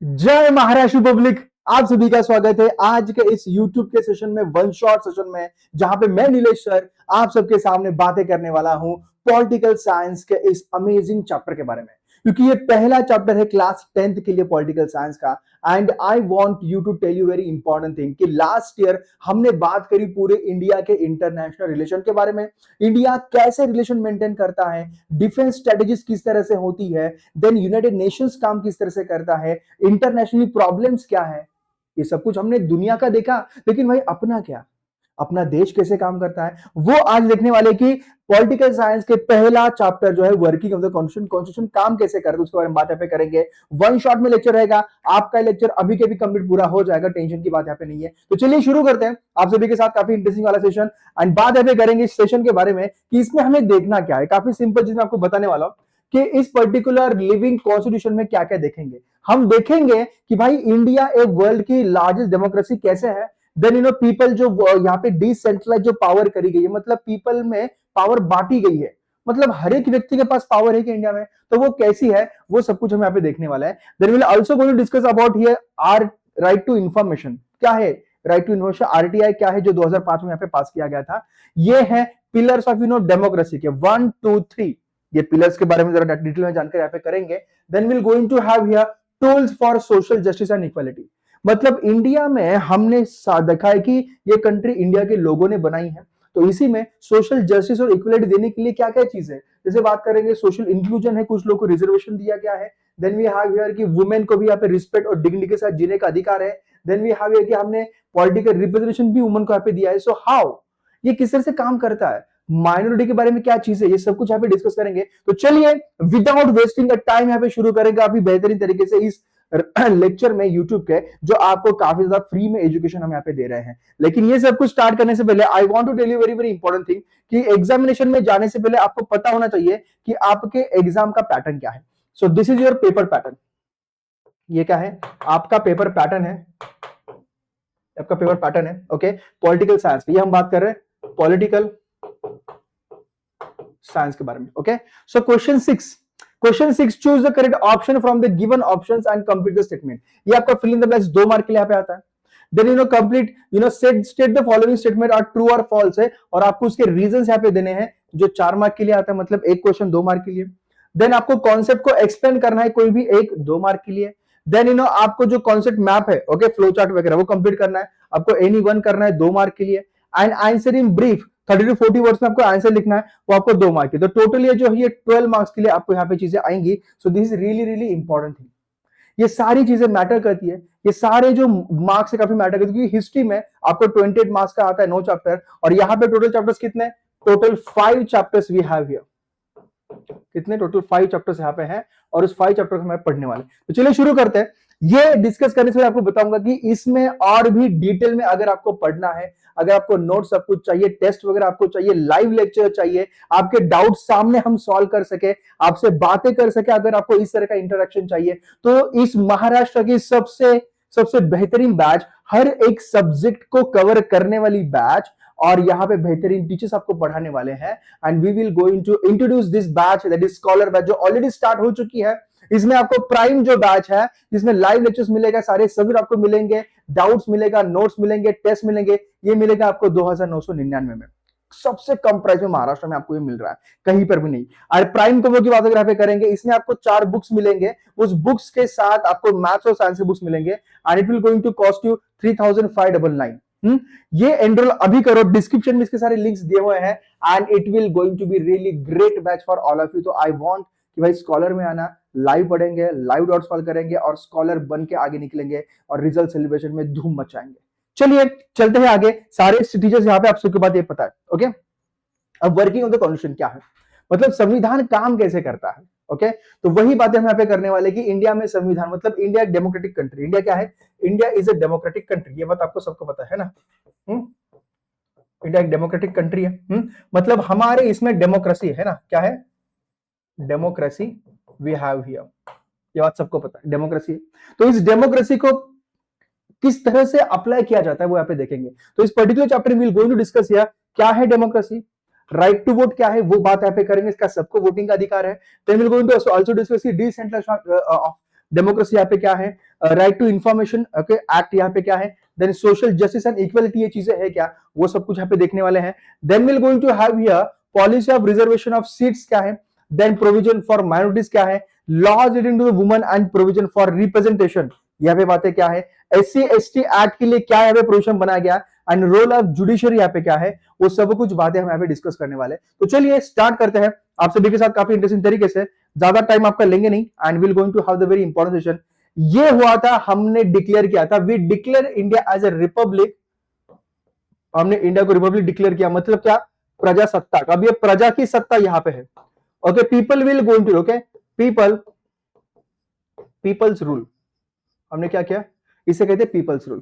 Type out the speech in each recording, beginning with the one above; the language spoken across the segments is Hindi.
जय महाराष्ट्र पब्लिक। आप सभी का स्वागत है आज के इस YouTube के सेशन में, वन शॉट सेशन में, जहां पे मैं नीलेश सर आप सबके सामने बातें करने वाला हूं पॉलिटिकल साइंस के इस अमेजिंग चैप्टर के बारे में। क्योंकि ये पहला चैप्टर है क्लास 10th के लिए पॉलिटिकल साइंस का। And I want you to tell you very important thing कि लास्ट ईयर हमने बात करी पूरे इंडिया के इंटरनेशनल रिलेशन के बारे में। इंडिया कैसे रिलेशन मेंटेन करता है, डिफेंस स्ट्रेटेजीज किस तरह से होती है, देन यूनाइटेड नेशंस काम किस तरह से करता है, इंटरनेशनली प्रॉब्लम्स क्या है। ये सब कुछ हमने दुनिया का देखा, लेकिन भाई अपना क्या, अपना देश कैसे काम करता है, वो आज देखने वाले कि पॉलिटिकल साइंस के पहला चैप्टर जो है वर्किंग ऑफ द कॉन्स्टिट्यूशन काम कैसे करता है उसके बारे में बात यहाँ पे करेंगे। वन शॉट में लेक्चर रहेगा, आपका लेक्चर अभी के भी कंप्लीट पूरा हो जाएगा, टेंशन की बात यहाँ पे नहीं है। तो चलिए शुरू करते हैं आप सभी के साथ काफी इंटरेस्टिंग वाला सेशन। एंड बात यहाँ पे करेंगे इस सेशन के बारे में कि इसमें हमें देखना क्या है। काफी सिंपल चीज मैं आपको बताने वाला हूं कि इस पर्टिकुलर लिविंग कॉन्स्टिट्यूशन में क्या क्या देखेंगे। हम देखेंगे कि भाई इंडिया एक वर्ल्ड की लार्जेस्ट डेमोक्रेसी कैसे है। देन पीपल जो यहाँ पे डिसेंट्रलाइज जो पावर करी गई है, मतलब पीपल में पावर बांटी गई है, मतलब हर एक व्यक्ति के पास पावर है कि इंडिया में, तो वो कैसी है वो सब कुछ हम यहाँ पे देखने वाला है। Then will also going to discuss about here are right to information क्या है, राइट टू इन्फॉर्मेशन आरटीआई क्या है जो 2005 में यहाँ पे पास किया गया था। ये है पिलर्स ऑफ डेमोक्रेसी के 1 2 3। ये पिलर्स के बारे में जरा डिटेल में जानकर यहाँ पे करेंगे। Then will going to have here tools for social justice and equality. मतलब इंडिया में हमने देखा है कि ये कंट्री इंडिया के लोगों ने बनाई है, तो इसी में सोशल जस्टिस और इक्वलिटी देने के लिए क्या क्या चीज है, जैसे बात करेंगे सोशल इंक्लूजन है, कुछ लोगों को रिजर्वेशन दिया गया है। देन वी हैव हियर कि वुमेन को भी यहाँ पे रिस्पेक्ट और डिग्निटी के साथ जीने का अधिकार है। देन वी हैव हियर कि हमने पॉलिटिकल रिप्रेजेंटेशन भी वुमेन को यहाँ पे दिया है। सो हाउ ये किस तरह से काम करता है, माइनॉरिटी के बारे में क्या चीज है, ये सब कुछ यहाँ पे डिस्कस करेंगे। तो चलिए विदाउट वेस्टिंग टाइम यहाँ पे शुरू करेंगे काफी बेहतरीन तरीके से इस लेक्चर में यूट्यूब के, जो आपको काफी ज्यादा फ्री में एजुकेशन हम यहाँ पे दे रहे हैं। लेकिन ये सब कुछ स्टार्ट करने से पहले I want to tell you very very important thing कि एग्जामिनेशन में जाने से पहले आपको पता होना चाहिए कि आपके एग्जाम का पैटर्न क्या है। So this is your paper pattern. ये क्या है, आपका पेपर पैटर्न है, आपका पेपर पैटर्न है। ओके, पॉलिटिकल साइंस, ये हम बात कर रहे हैं पॉलिटिकल साइंस के बारे में। Okay, so question 6 choose the correct option from the given options and complete the statement. ये आपका fill in the blanks 2 mark के लिए यहाँ पे आता है। Then complete state the following statement are true और फॉल्स है, और आपको उसके रीजंस यहाँ पे देने हैं जो 4 मार्क के लिए आता है, मतलब एक क्वेश्चन 2 मार्क के लिए। देन आपको कॉन्सेप्ट को एक्सप्लेन करना है कोई भी एक 2 मार्क के लिए। देन आपको जो कॉन्सेप्ट मैप है, ओके, फ्लो चार्ट वगैरह वो कंप्लीट करना है, आपको एनी वन करना है 2 मार्क के लिए। And answer in brief 30 to 40 words में आपको आंसर लिखना है, वो आपको 2 मार्क की। तो टोटल ये जो है ये 12 मार्क्स के लिए आपको यहाँ पे चीजें आएंगी। सो this is really really important thing. ये सारी चीजें मैटर करती है, ये सारे जो मार्क्स है काफी मैटर करती है, क्योंकि हिस्ट्री में आपको 28 मार्क्स का आता है 9 चैप्टर, और यहाँ पे टोटल चैप्टर्स कितने, total 5 chapters we have here. कितने, टोटल 5 चैप्टर्स यहाँ पे हैं, और उस 5 चैप्टर हम पढ़ने वाले। तो चलिए शुरू करते हैं। ये डिस्कस करने से आपको बताऊंगा कि इसमें और भी डिटेल में अगर आपको पढ़ना है, अगर आपको नोट सब कुछ चाहिए, टेस्ट वगैरह आपको चाहिए, लाइव लेक्चर चाहिए, आपके डाउट सामने हम सॉल्व कर सके, आपसे बातें कर सके, अगर आपको इस तरह का इंटरेक्शन चाहिए, तो इस महाराष्ट्र की सबसे सबसे बेहतरीन बैच, हर एक सब्जेक्ट को कवर करने वाली बैच, और यहाँ पे बेहतरीन टीचर्स आपको पढ़ाने वाले हैं। And we will going to introduce this batch, that is scholar batch, जो ऑलरेडी स्टार्ट हो चुकी है। इसमें आपको प्राइम जो बैच है, जिसमें लाइव लेक्चर्स मिलेगा, सारे सब्जेक्ट आपको मिलेंगे, डाउट्स मिलेगा, नोट्स मिलेंगे, टेस्ट मिलेंगे, ये मिलेगा आपको 2999 में। सबसे कम प्राइस में महाराष्ट्र में आपको ये मिल रहा है, कहीं पर भी नहीं। और प्राइम कवर की बात अगर यहाँ पे करेंगे, इसमें आपको 4 बुक्स मिलेंगे, उस बुक्स के साथ आपको मैथ्स और साइंस के बुक्स मिलेंगे, and it will going to cost you 3599। ये एनरोल अभी करो, डिस्क्रिप्शन में इसके सारे लिंक्स दिए हुए हैं, and it will going to be really great batch for all of you. तो आई वांट कि भाई स्कॉलर में आना, लाइव पढ़ेंगे, लाइव डॉट सॉल्व करेंगे, और स्कॉलर बन के आगे निकलेंगे, और रिजल्ट सेलिब्रेशन में धूम मचाएंगे। चलिए चलते हैं आगे। सारे टीचर्स यहाँ पे आप सबके बात ये पता है। ओके, अब वर्किंग ऑफ द कॉन्स्टिट्यूशन क्या है, मतलब संविधान काम कैसे करता है। ओके, तो वही बातें हम यहाँ पे करने वाले कि इंडिया में संविधान, मतलब इंडिया एक डेमोक्रेटिक कंट्री। इंडिया क्या है, India is a democratic country, ये बात आपको सबको पता है ना। इंडिया एक डेमोक्रेटिक कंट्री है। मतलब हमारे इसमें डेमोक्रेसी है ना, क्या है, डेमोक्रेसी वी हैव हियर, ये बात सबको पता है, डेमोक्रेसी है। तो इस डेमोक्रेसी को किस तरह से अप्लाई किया जाता है वो यहाँ पे देखेंगे। तो इस पर्टिकुलर चैप्टर में गोइंग टू डिस्कस हियर क्या है डेमोक्रेसी, राइट टू वोट क्या है वो बात यहाँ पे करेंगे, इसका सबको वोटिंग का अधिकार है। Then will going to also discuss the decentralisation democracy यहाँ पे क्या है, right to information okay act यहाँ पे क्या है, then social justice and equality ये चीजें है क्या, वो सब कुछ यहाँ पे देखने वाले हैं। Then will going to have here policy of reservation of seats क्या है, देन प्रोविजन फॉर माइनॉरिटीज क्या है, laws leading to the women and provision for representation, यहाँ पे बातें क्या है, एससी एसटी एक्ट के लिए क्या यहाँ पे प्रोविजन बनाया गया, एंड रोल ऑफ जुडिशरी यहाँ पे क्या है, वो सब कुछ बातें हम यहाँ पे डिस्कस करने वाले। तो चलिए स्टार्ट करते हैं आप सभी के साथ काफी इंटरेस्टिंग तरीके से, ज्यादा टाइम आपका लेंगे नहीं, and will going to have the very important session. ये हुआ था, हमने डिक्लेयर किया था, we declare India as a republic, हमने इंडिया को रिपब्लिक डिक्लेयर किया, मतलब क्या, प्रजासत्ताक। अब ये प्रजा की सत्ता यहां पे है, okay, people will going to, okay, people's rule, हमने क्या किया, इसे कहते हैं पीपल्स रूल।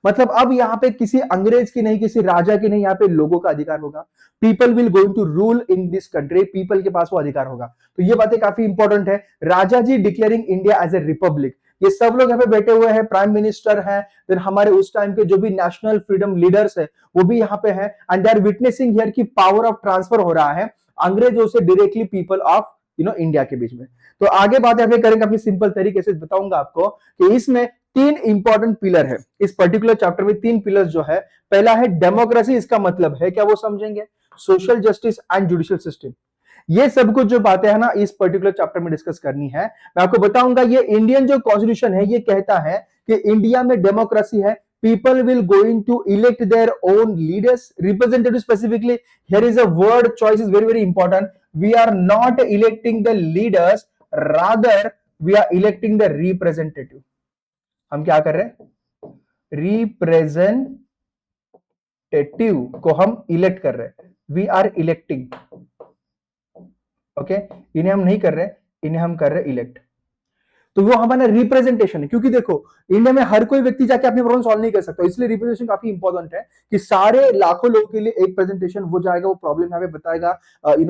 मतलब अब यहाँ पे किसी अंग्रेज की नहीं, किसी राजा की नहीं, यहाँ पे लोगों का अधिकार होगा। People will going to rule in this country, people के पास वो अधिकार होगा। तो ये बातें काफी इंपॉर्टेंट है। Raja ji declaring India as a republic, ये सब लोग यहाँ पे बैठे हुए हैं, प्राइम मिनिस्टर है, फिर हमारे उस टाइम के जो भी नेशनल फ्रीडम लीडर्स है वो भी यहाँ पे है, and they are witnessing here की पावर ऑफ ट्रांसफर हो रहा है अंग्रेजों से डायरेक्टली पीपल ऑफ इंडिया के बीच में। तो आगे बात यहाँ पे करेंगे, अपनी सिंपल तरीके से बताऊंगा आपको कि इसमें तीन इंपॉर्टेंट पिलर है, इस पर्टिकुलर चैप्टर में तीन पिलर्स जो है, पहला है डेमोक्रेसी, इसका मतलब है क्या वो समझेंगे, social justice and judicial system, ये सब कुछ जो बातें हैं ना इस पर्टिकुलर चैप्टर में डिस्कस करनी है। मैं आपको बताऊंगा ये इंडियन जो कॉन्स्टिट्यूशन है ये कहता है कि इंडिया में डेमोक्रेसी है, people will going to elect their own leaders, representative specifically, here is a word choice is very important, we are not electing the leaders, rather we are electing the representative, हम क्या कर रहे हैं, रिप्रेजेंटेटिव को हम इलेक्ट कर रहे हैं, वी आर इलेक्टिंग, ओके, इन्हें हम नहीं कर रहे, इन्हें हम कर रहे इलेक्ट। तो वो हमारा रिप्रेजेंटेशन है, क्योंकि देखो इंडिया में हर कोई व्यक्ति जाके अपनी प्रॉब्लम सॉल्व नहीं कर सकता, इसलिए रिप्रेजेंटेशन काफी इंपॉर्टेंट है कि सारे लाखों लोगों के लिए एक प्रेजेंटेशन वो जाएगा, वो प्रॉब्लम यहाँ पे बताएगा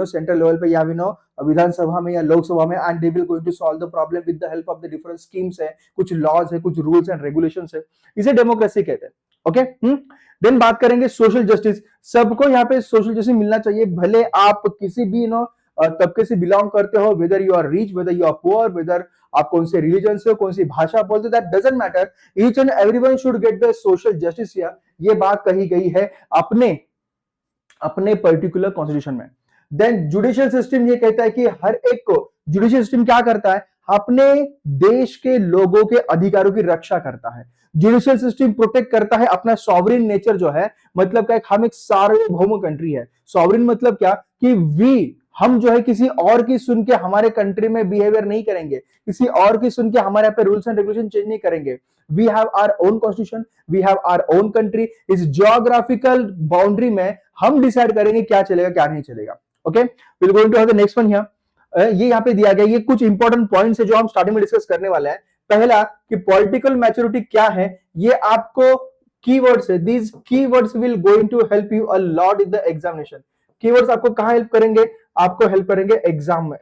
सेंट्रल लेवल पे या विधानसभा में या लोकसभा में, and they will going to solve the problem with the help of the different schemes है, कुछ लॉज है, कुछ रूल्स एंड रेगुलेशंस है, इसे डेमोक्रेसी कहते हैं। ओके, देन बात करेंगे सोशल जस्टिस, सबको यहाँ पे सोशल जस्टिस मिलना चाहिए, भले आप किसी भी तबके से बिलोंग करते हो, whether you are rich, whether you are poor, whether आप कौन से रिलीजन से हो, कौन सी भाषा बोलते हो, that doesn't matter, each and everyone should get the social justice here, ये बात कही गई है अपने पर्टिकुलर कॉन्स्टिट्यूशन में। देन जुडिशियल सिस्टम ये कहता है कि हर एक को, जुडिशियल सिस्टम क्या करता है, अपने देश के लोगों के अधिकारों की रक्षा करता है, जुडिशियल सिस्टम प्रोटेक्ट करता है अपना सॉवरेन नेचर जो है, मतलब क्या, हम एक सार्वभौम कंट्री है, सॉवरेन मतलब क्या कि हम जो है किसी और की सुन के हमारे कंट्री में बिहेवियर नहीं करेंगे, किसी और की सुन के हमारे यहाँ पे रूल्स एंड रेगुलेशन चेंज नहीं करेंगे, we have our own constitution, we have our own country, इस जियोग्राफिकल बाउंड्री में हम डिसाइड करेंगे क्या चलेगा क्या नहीं चलेगा। Okay, will going to have the next one here, ये यहाँ पे दिया गया, ये कुछ इंपॉर्टेंट पॉइंट्स है जो हम स्टार्टिंग में डिस्कस करने वाले हैं। पहला कि पॉलिटिकल मैच्योरिटी क्या है, ये आपको कीवर्ड्स है, these keywords will going to help you a lot in the examination, keywords आपको कहां हेल्प करेंगे, आपको हेल्प करेंगे एग्जाम में।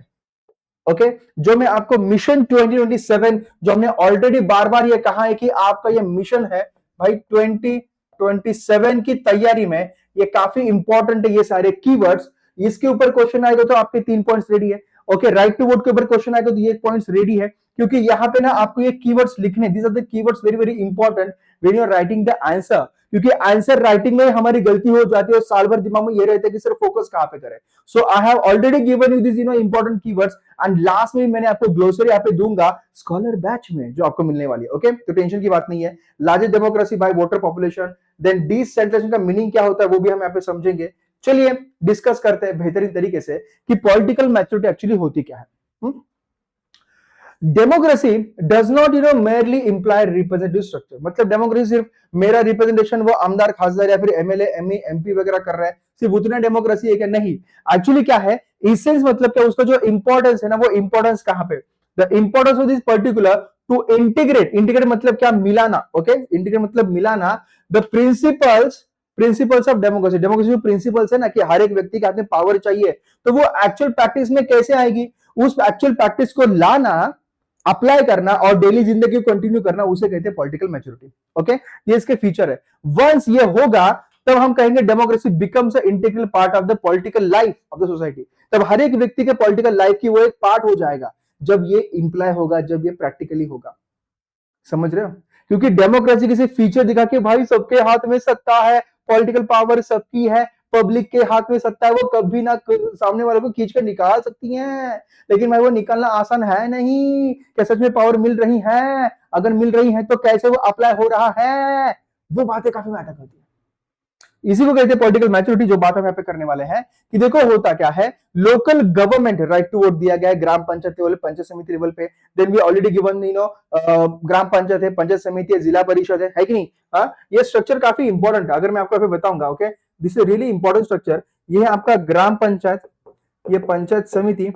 ओके, जो मैं आपको मिशन 2027 जो हमने ऑलरेडी बार बार ये कहा है कि आपका ये मिशन है भाई 2027 की तैयारी में, ये काफी इंपॉर्टेंट है ये सारे कीवर्ड्स, इसके ऊपर क्वेश्चन आएगा तो आपके 3 पॉइंट्स रेडी है। ओके, राइट टू वोट के ऊपर क्वेश्चन आएगा तो ये पॉइंट्स रेडी है, क्योंकि यहाँ पे ना आपको ये कीवर्ड्स लिखने, these are the keywords very very important when you are writing the answer, क्योंकि आंसर राइटिंग में हमारी गलती हो जाती है और साल भर दिमाग में ये रहता है कि सिर्फ फोकस कहां पे करें। So I have already given you this important keywords, and last में मैंने आपको ग्लोसरी यहाँ पे दूंगा स्कॉलर बैच में जो आपको मिलने वाली है। ओके, तो टेंशन की बात नहीं है। Largest democracy by voter population, then decentralisation का मीनिंग क्या होता है वो भी हम यहाँ पे समझेंगे। चलिए डिस्कस करते हैं बेहतरीन तरीके से कि पॉलिटिकल मैच्योरिटी एक्चुअली होती क्या है। Democracy does not merely imply representative structure, मतलब डेमोक्रेसी सिर्फ मेरा रिप्रेजेंटेशन वो आमदार खासदार या फिर एमएलए एमई एमपी वगैरह कर रहा है, सिर्फ उतना डेमोक्रेसी है क्या, नहीं। एक्चुअली क्या है, इसेंस मतलब क्या, उसका जो इंपॉर्टेंस है ना, वो इंपॉर्टेंस कहां पे, the importance of this particular to integrate मतलब क्या, मिलाना। ओके, इंटीग्रेट मतलब मिलाना the principles of democracy, democracy जो प्रिंसिपल्स है ना कि हर एक व्यक्ति के हाथ में पावर चाहिए, तो वो एक्चुअल प्रैक्टिस में कैसे आएगी, उस एक्चुअल प्रैक्टिस को लाना, अप्लाई करना और डेली जिंदगी को कंटिन्यू करना, उसे कहते हैं पॉलिटिकल मैच्योरिटी। ओके, ये इसके फीचर है। वंस ये होगा तब हम कहेंगे democracy becomes a integral part of the political life of the society, तब हर एक व्यक्ति के पॉलिटिकल लाइफ की वो एक पार्ट हो जाएगा। जब ये इंप्लाय होगा, जब ये प्रैक्टिकली होगा। समझ रहे हो? क्योंकि डेमोक्रेसी किसी फीचर दिखा के भाई सबके हाथ में सत्ता है, पॉलिटिकल पावर सबकी है, पब्लिक के हाथ में सत्ता है, वो कभी ना सामने वाले को खींच कर निकाल सकती हैं। लेकिन भाई वो निकालना आसान है नहीं। क्या सच में पावर मिल रही है? अगर मिल रही है तो कैसे वो अप्लाई हो रहा है? वो बातें काफी मैटर करती है। इसी को कहते हैं पॉलिटिकल मैच्योरिटी। जो बात हम यहाँ पे करने वाले हैं कि देखो होता क्या है, local government right to vote दिया गया है ग्राम पंचायत लेवल, पंचायत समिति लेवल पे। देन वी ऑलरेडी गिवन ग्राम पंचायत है, पंचायत समिति है, जिला परिषद है कि नहीं? हाँ, ये स्ट्रक्चर काफी इंपॉर्टेंट है। अगर मैं आपको बताऊंगा, okay, this is really important structure. ये है आपका ग्राम पंचायत, ये पंचायत समिति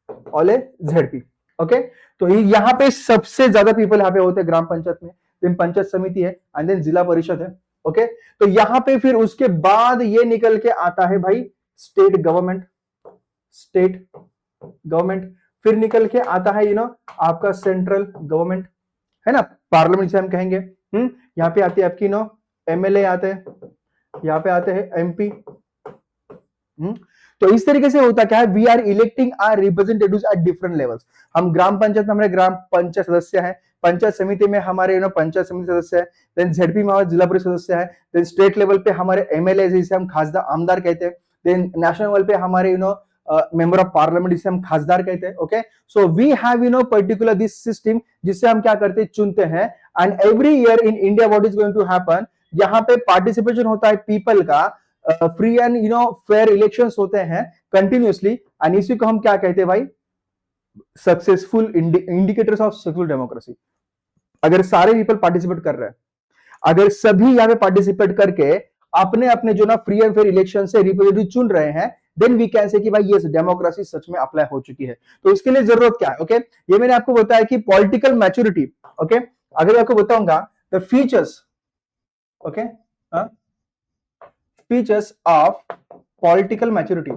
और जेडपी। ओके, तो यहाँ पे सबसे ज्यादा पीपल यहाँ पे होते हैं ग्राम पंचायत में, देन पंचायत समिति है एंड देन जिला परिषद है। ओके, तो यहां पे फिर उसके बाद ये निकल के आता है भाई स्टेट गवर्नमेंट, स्टेट गवर्नमेंट। फिर निकल के आता है आपका सेंट्रल गवर्नमेंट, है ना, पार्लियामेंट से हम कहेंगे। यहाँ पे आती है आपकी एमएलए आते हैं, यहाँ पे आते हैं एमपी। तो इस तरीके से होता क्या है, we are electing our representatives at different levels. हम ग्राम पंचायत में हमारे ग्राम पंचायत सदस्य हैं, पंचायत समिति में हमारे पंचायत समिति सदस्य है, देन जेडपी में हमारे जिला परिषद सदस्य है, देन स्टेट लेवल पे हमारे एमएलए जिसे हम खासदार आमदार कहते हैं, देन नेशनल लेवल पे हमारे मेंबर ऑफ पार्लियामेंट जिसे हम खासदार कहते हैं। Okay, so we have particular this system जिससे हम क्या करते हैं, चुनते हैं। And every year in India what is going to happen, यहाँ पे पार्टिसिपेशन होता है पीपल का, फ्री एंड फेयर इलेक्शंस होते हैं कंटिन्यूअसली। एंड इसी को हम क्या कहते हैं भाई, successful indicators of successful democracy. अगर सारे पीपल पार्टिसिपेट कर रहे हैं, अगर सभी यहाँ पे पार्टिसिपेट करके अपने अपने फ्री एंड फेयर इलेक्शन से रिप्रेजेंटेटिव चुन रहे हैं, देन वी कैन से कि भाई ये डेमोक्रेसी सच में अप्लाई हो चुकी है। तो इसके लिए जरूरत क्या है? ओके, ये मैंने आपको बताया कि पॉलिटिकल मैच्योरिटी। ओके, अगर मैं आपको बताऊंगा the features, okay, features of political maturity,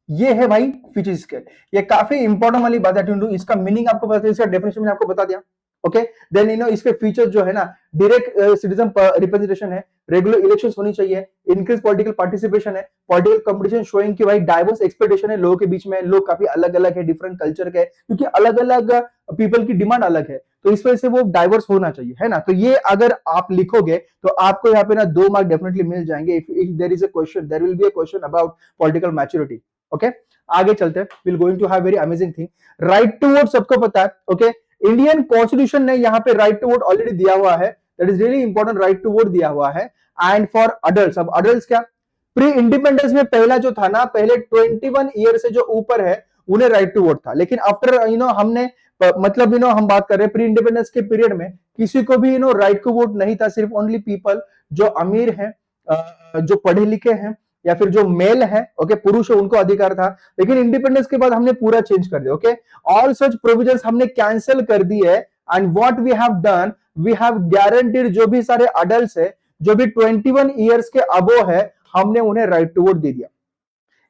ये है भाई फीचर्स के। ये काफी इंपॉर्टेंट वाली बात है, इसका मीनिंग आपको पता है, इसका डेफिनेशन मैंने आपको बता दिया। ओके, देन इसके फीचर्स जो है ना, डायरेक्ट सिटीजन रिप्रेजेंटेशन है, रेगुलर इलेक्शंस होनी चाहिए, इंक्रीज पॉलिटिकल पार्टिसिपेशन है, पॉलिटिकल कंपटीशन शोइंग कि भाई डाइवर्स एक्सपेक्टेशन है लोगों के बीच में, लोग काफी अलग अलग है, डिफरेंट कल्चर के, क्योंकि अलग अलग पीपल की डिमांड अलग है, तो इस वजह से वो डाइवर्स होना चाहिए, है ना। तो ये अगर आप लिखोगे तो आपको यहाँ पे ना 2 मार्क डेफिनेटली मिल जाएंगे। If there is a question, there will be a question about political maturity. Okay, आगे चलते हैं, will going to have very amazing thing. Right to vote सबको पता है। ओके, इंडियन कॉन्स्टिट्यूशन ने यहाँ पे राइट टू वोट ऑलरेडी दिया हुआ है, that is really important, right to vote दिया हुआ है। एंड फॉर अडल्ट, अब अडल्ट क्या, प्री इंडिपेंडेंस में पहला जो था ना, पहले 21 ईयर से जो ऊपर है उन्हें राइट टू वोट था। लेकिन आफ्टर हमने मतलब हम बात कर रहे हैं प्री इंडिपेंडेंस के पीरियड में किसी को भी राइट टू वोट नहीं था, सिर्फ ओनली पीपल जो अमीर हैं, जो पढ़े लिखे हैं, या फिर जो मेल है, ओके, पुरुष है, उनको अधिकार था। लेकिन इंडिपेंडेंस के बाद हमने पूरा चेंज कर दिया। ओके, ऑल सच प्रोविजंस हमने कैंसिल कर दी है। And what we have done, we have guaranteed जो भी सारे अडल्ट्स है, जो भी 21 ईयर्स के अबो है, हमने उन्हें राइट टू वोट दे दिया।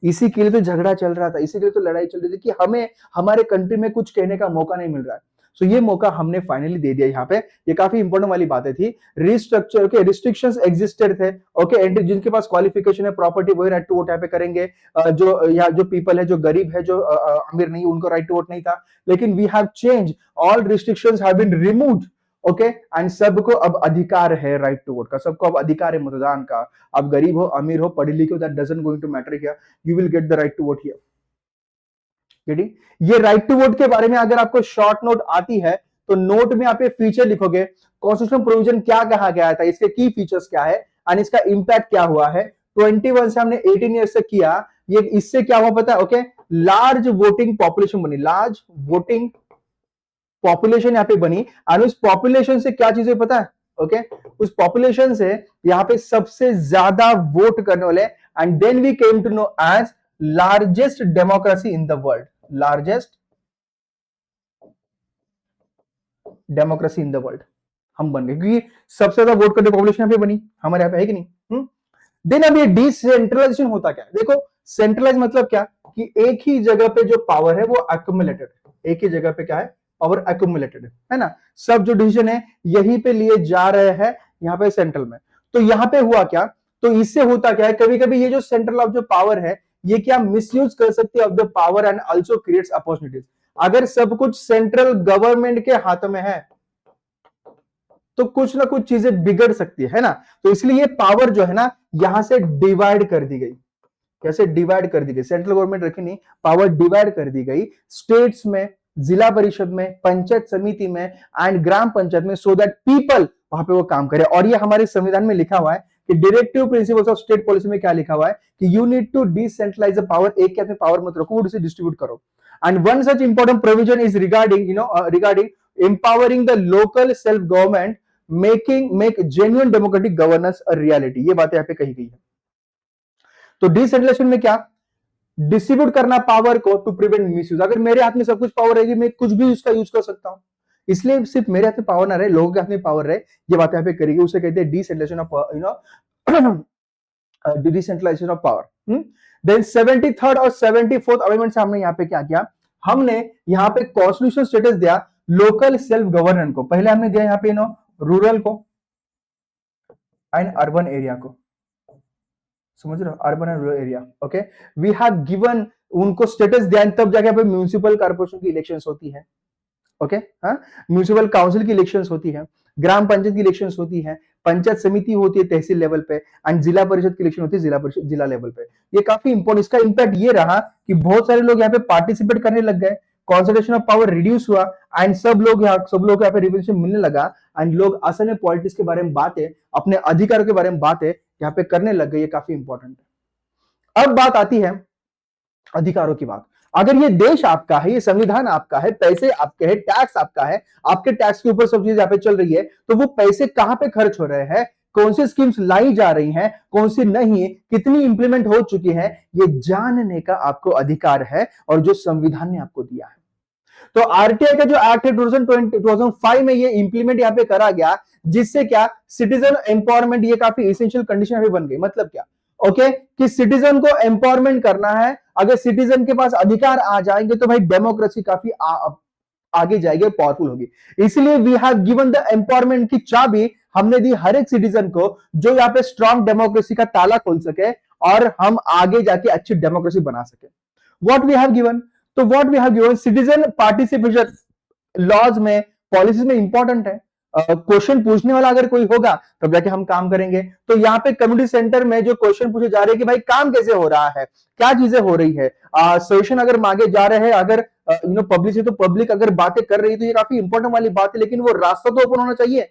इसी के लिए तो झगड़ा चल रहा था, इसी के लिए तो लड़ाई चल रही थी कि हमें हमारे कंट्री में कुछ कहने का मौका नहीं मिल रहा है। सो ये मौका हमने फाइनली दे दिया यहाँ पे। ये काफी इंपॉर्टेंट वाली बातें थी। रिस्ट्रक्चर के रिस्ट्रिक्शंस एग्जिस्टेड थे। ओके, जिनके पास क्वालिफिकेशन है, प्रॉपर्टी, वही राइट टू वोट यहाँ पे करेंगे। जो पीपल है, जो गरीब है, जो अमीर नहीं, उनको राइट टू वोट नहीं था। लेकिन we have change, all restrictions have been removed. Okay, and सबको अब अधिकार है राइट टू वोट का, सबको अब अधिकार है मतदान का। अब गरीब हो, अमीर हो, पढ़े लिखे हो, that doesn't going to matter here, you will get the right to vote here. ये राइट टू वोट के बारे में अगर आपको शॉर्ट नोट आती है तो नोट में आप ये फीचर लिखोगे, कॉन्स्टिट्यूशन प्रोविजन क्या कहा गया था, इसके की फीचर्स क्या है और इसका इंपैक्ट क्या हुआ है। 21 से हमने 18 ईयर से किया, ये इससे क्या हुआ पता है? ओके, लार्ज वोटिंग पॉपुलेशन बनी, लार्ज वोटिंग पॉपुलेशन यहाँ पे बनी। और उस पॉपुलेशन से क्या चीजें पता है? ओके, उस पॉपुलेशन से यहाँ पे सबसे ज्यादा वोट करने वाले, and then we came to know as largest democracy in the world, largest democracy in the world हम बन गए, क्योंकि सबसे ज्यादा वोट करने पॉपुलेशन यहाँ पे बनी हमारे यहाँ पे, है कि नहीं? देन अब ये डिसेंट्रलाइजेशन होता क्या? देखो, सेंट्रलाइज मतलब क्या कि एक ही जगह पे जो पावर है वो एक्यूमुलेटेड, एक ही जगह पे क्या है, पावर एक्यूमुलेटेड है ना। सब जो डिसीजन है यहीं पे लिए जा रहे हैं यहाँ पे सेंट्रल में। तो यहाँ पे हुआ क्या, तो इससे होता क्या है, कभी कभी ये जो सेंट्रल ऑफ जो पावर है ये क्या मिसयूज कर सकती है of the power and also creates opportunities. अगर सब कुछ सेंट्रल गवर्नमेंट के हाथ में है तो कुछ ना कुछ चीजें बिगड़ सकती है ना। तो इसलिए पावर जो है ना यहां से डिवाइड कर दी गई। कैसे डिवाइड कर दी गई? सेंट्रल गवर्नमेंट रखी नहीं, पावर डिवाइड कर दी गई स्टेट्स में, जिला परिषद में, पंचायत समिति में एंड ग्राम पंचायत में, सो दैट पीपल वहां पे वो काम करे। और ये हमारे संविधान में लिखा हुआ है कि directive principles of state policy में क्या लिखा हुआ है कि you need to decentralize the power, एक के हाथ में पावर मत रखो, उसे डिस्ट्रीब्यूट करो। And one such important provision is regarding regarding empowering the local self government, make genuine democratic governance a reality। ये बातें यहां पे कही गई है। तो डिसेंट्रलाइजेशन में क्या? डिस्ट्रीब्यूट करना पावर को टू प्रिवेंट मिसयूज। अगर मेरे हाथ में सब कुछ पावर रहेगी, मैं कुछ भी उसका यूज कर सकता हूं, इसलिए सिर्फ मेरे हाथ में पावर ना रहे, लोगों के हाथ में पावर रहे। ये बात यहां पे करेगी, उसे कहते हैं decentralization of decentralization of power. Then 73rd और 74th अमेंडमेंट से हमने यहां पे क्या किया? हमने यहां पे कॉन्स्टिट्यूशनल स्टेटस दिया लोकल सेल्फ गवर्नेंस को। पहले हमने दिया यहां पे रूरल को एंड अर्बन एरिया को, समझ रहे हो? Urban and rural area. Okay, we have given उनको स्टेटस दिया, तब जाके पे म्युनिसिपल कॉर्पोरेशन की इलेक्शंस होती है। ओके, हाँ, म्युनिसिपल काउंसिल की इलेक्शंस होती है, ग्राम पंचायत की इलेक्शंस होती है, पंचायत समिति होती है तहसील लेवल पे, एंड जिला परिषद की इलेक्शन होती है जिला परिषद जिला लेवल पे। ये काफी इंपॉर्टेंट, इसका इंपैक्ट ये रहा कि बहुत सारे लोग यहाँ पे पार्टिसिपेट करने लग गए, कॉन्सेंट्रेशन ऑफ पावर रिड्यूस हुआ एंड सब लोग यहाँ पे रिप्रेजेंटेशन मिलने लगा एंड लोग असल में पॉलिटिक्स के बारे में बातें, अपने अधिकारों के बारे में बातें यहाँ पे करने लग गए। ये काफी इंपॉर्टेंट है। अब बात आती है अधिकारों की बात। अगर ये देश आपका है, ये संविधान आपका है, पैसे आपके हैं, टैक्स आपका है, आपके टैक्स के ऊपर सब चीज यहाँ पे चल रही है, तो वो पैसे कहां पे खर्च हो रहे हैं, कौन सी स्कीम्स लाई जा रही हैं, कौन सी नहीं, कितनी इंप्लीमेंट हो चुकी है, ये जानने का आपको अधिकार है और जो संविधान ने आपको दिया है। तो आरटीआई का जो एक्ट है 2005 में ये इंप्लीमेंट यहाँ पे करा गया, जिससे क्या सिटीजन एम्पावरमेंट, ये काफी एसेंशियल कंडीशन अभी बन गई। मतलब क्या? ओके, कि सिटीजन को एम्पावरमेंट करना है। अगर सिटीजन के पास अधिकार आ जाएंगे तो भाई डेमोक्रेसी काफी आगे जाएगी, पावरफुल होगी। इसलिए we have given the empowerment की चाबी हमने दी हर एक सिटीजन को, जो यहाँ पे स्ट्रॉन्ग डेमोक्रेसी का ताला खोल सके और हम आगे जाके अच्छी डेमोक्रेसी बना सके। व्हाट वी हैव गिवन, तो what we have given, citizen participation laws में, पॉलिसीज में इंपॉर्टेंट है। क्वेश्चन पूछने वाला अगर कोई होगा तब जाके हम काम करेंगे। तो यहाँ पे कम्युनिटी सेंटर में जो क्वेश्चन पूछे जा रहे हैं कि भाई काम कैसे हो रहा है, क्या चीजें हो रही है, सजेशन अगर मांगे जा रहे हैं, अगर पब्लिक से, तो पब्लिक अगर बातें कर रही है तो ये काफी इंपॉर्टेंट वाली बात है। लेकिन वो रास्ता तो ओपन होना चाहिए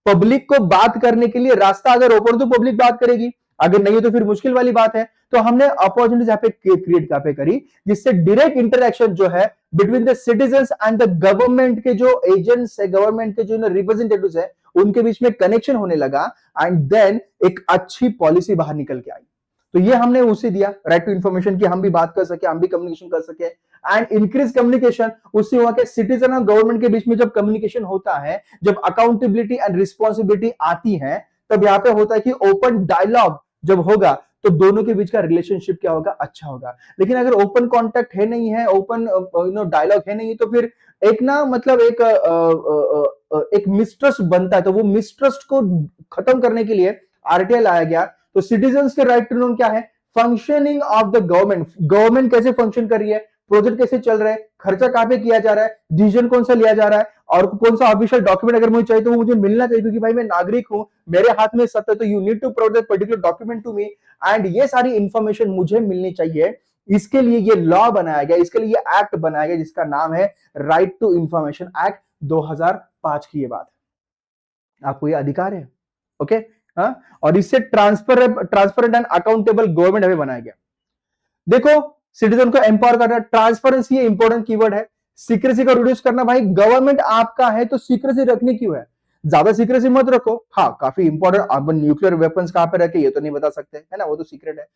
पब्लिक को बात करने के लिए। रास्ता अगर ओपन तो पब्लिक बात करेगी, अगर नहीं तो फिर मुश्किल वाली बात है। तो हमने अपॉर्चुनिटी यहाँ पे क्रिएट यहाँ पे करी, जिससे डायरेक्ट इंटरेक्शन जो है between the citizens and the government के जो एजेंट्स है, गवर्नमेंट के जो रिप्रेजेंटेटिव्स है, उनके बीच में कनेक्शन होने लगा एंड देन एक अच्छी पॉलिसी बाहर निकल के आई। तो ये हमने उसे दिया राइट टू इंफॉर्मेशन की, हम भी बात कर सके, हम भी कम्युनिकेशन कर सके एंड इंक्रीज कम्युनिकेशन। उससे हुआ कि सिटीजन और गवर्नमेंट के बीच में जब कम्युनिकेशन होता है, जब अकाउंटेबिलिटी एंड रिस्पॉन्सिबिलिटी आती है, तब यहाँ पे होता है कि ओपन डायलॉग जब होगा तो दोनों के बीच का रिलेशनशिप क्या होगा, अच्छा होगा। लेकिन अगर ओपन कॉन्टेक्ट है नहीं है, ओपन डायलॉग है नहीं, तो फिर एक ना मतलब एक मिसट्रस्ट बनता है। तो वो मिसट्रस्ट को खत्म करने के लिए आरटीआई लाया गया। तो सिटीजंस के राइट टू नो क्या है, functioning of the government, government कैसे फंक्शन कर रही है, प्रोजेक्ट कैसे चल रहा है, खर्चा कहां पे किया जा रहा है, डिसीजन कौन सा लिया जा रहा है, और कौन सा ऑफिशियल डॉक्यूमेंट अगर मुझे चाहिए तो वो मुझे मिलना चाहिए, क्योंकि भाई मैं नागरिक हूं, मेरे हाथ में सत्ता, तो you need to provide that particular document to me and ये सारी इंफॉर्मेशन मुझे मिलनी चाहिए। इसके लिए ये लॉ बनाया गया, इसके लिए ये एक्ट बनाया गया, जिसका नाम है राइट टू इंफॉर्मेशन एक्ट 2005 की ये बात है। आपको ये अधिकार है। ओके, हाँ, और इससे ट्रांसपेरेंट एंड अकाउंटेबल गवर्नमेंट हमें बनाया गया। देखो, सिटीजन को एम्पावर करना, ट्रांसपेरेंसी इंपॉर्टेंट कीवर्ड है। सीक्रेसी को रिड्यूस करना, भाई गवर्नमेंट आपका है तो सीक्रेसी रखनी क्यों है, ज्यादा सीक्रेसी मत रखो। हाँ, काफी इंपॉर्टेंट, अब न्यूक्लियर वेपन्स कहां पे रखे ये तो नहीं बता सकते है ना, वो तो सीक्रेट है,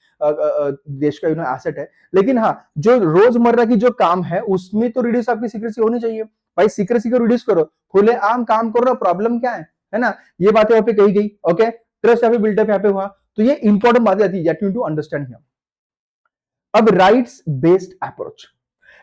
देश का एसेट है। लेकिन हाँ, जो रोजमर्रा की जो काम है उसमें तो रिड्यूस आपकी सीक्रेसी होनी चाहिए। भाई सीक्रेसी को रिड्यूस करो, खुले आम काम करो, प्रॉब्लम क्या है ना। ये बातें यहाँ पे कही गई। ओके, ट्रस्ट यहाँ पे बिल्डअप यहाँ पे हुआ। तो ये इंपॉर्टेंट बातें आती है टू अंडरस्टैंड हियर। अब rights based approach,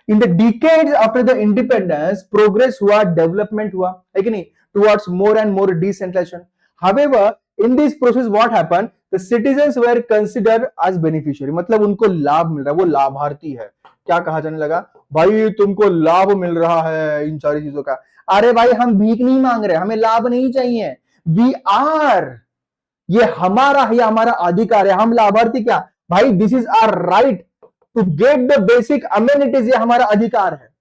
in the decades after the independence progress हुआ, डेवलपमेंट हुआ, है कि नहीं, towards more and more decentralization. However in this process what happened, the citizens were considered as beneficiary, मतलब उनको लाभ मिल रहा है, वो लाभार्थी है। क्या कहा जाने लगा, भाई तुमको लाभ मिल रहा है इन सारी चीजों का। अरे भाई हम भीख नहीं मांग रहे, हमें लाभ नहीं चाहिए। वी आर, ये हमारा है, हमारा अधिकार है, हम लाभार्थी क्या भाई, this is our right to get the basic amenities, ये हमारा अधिकार है।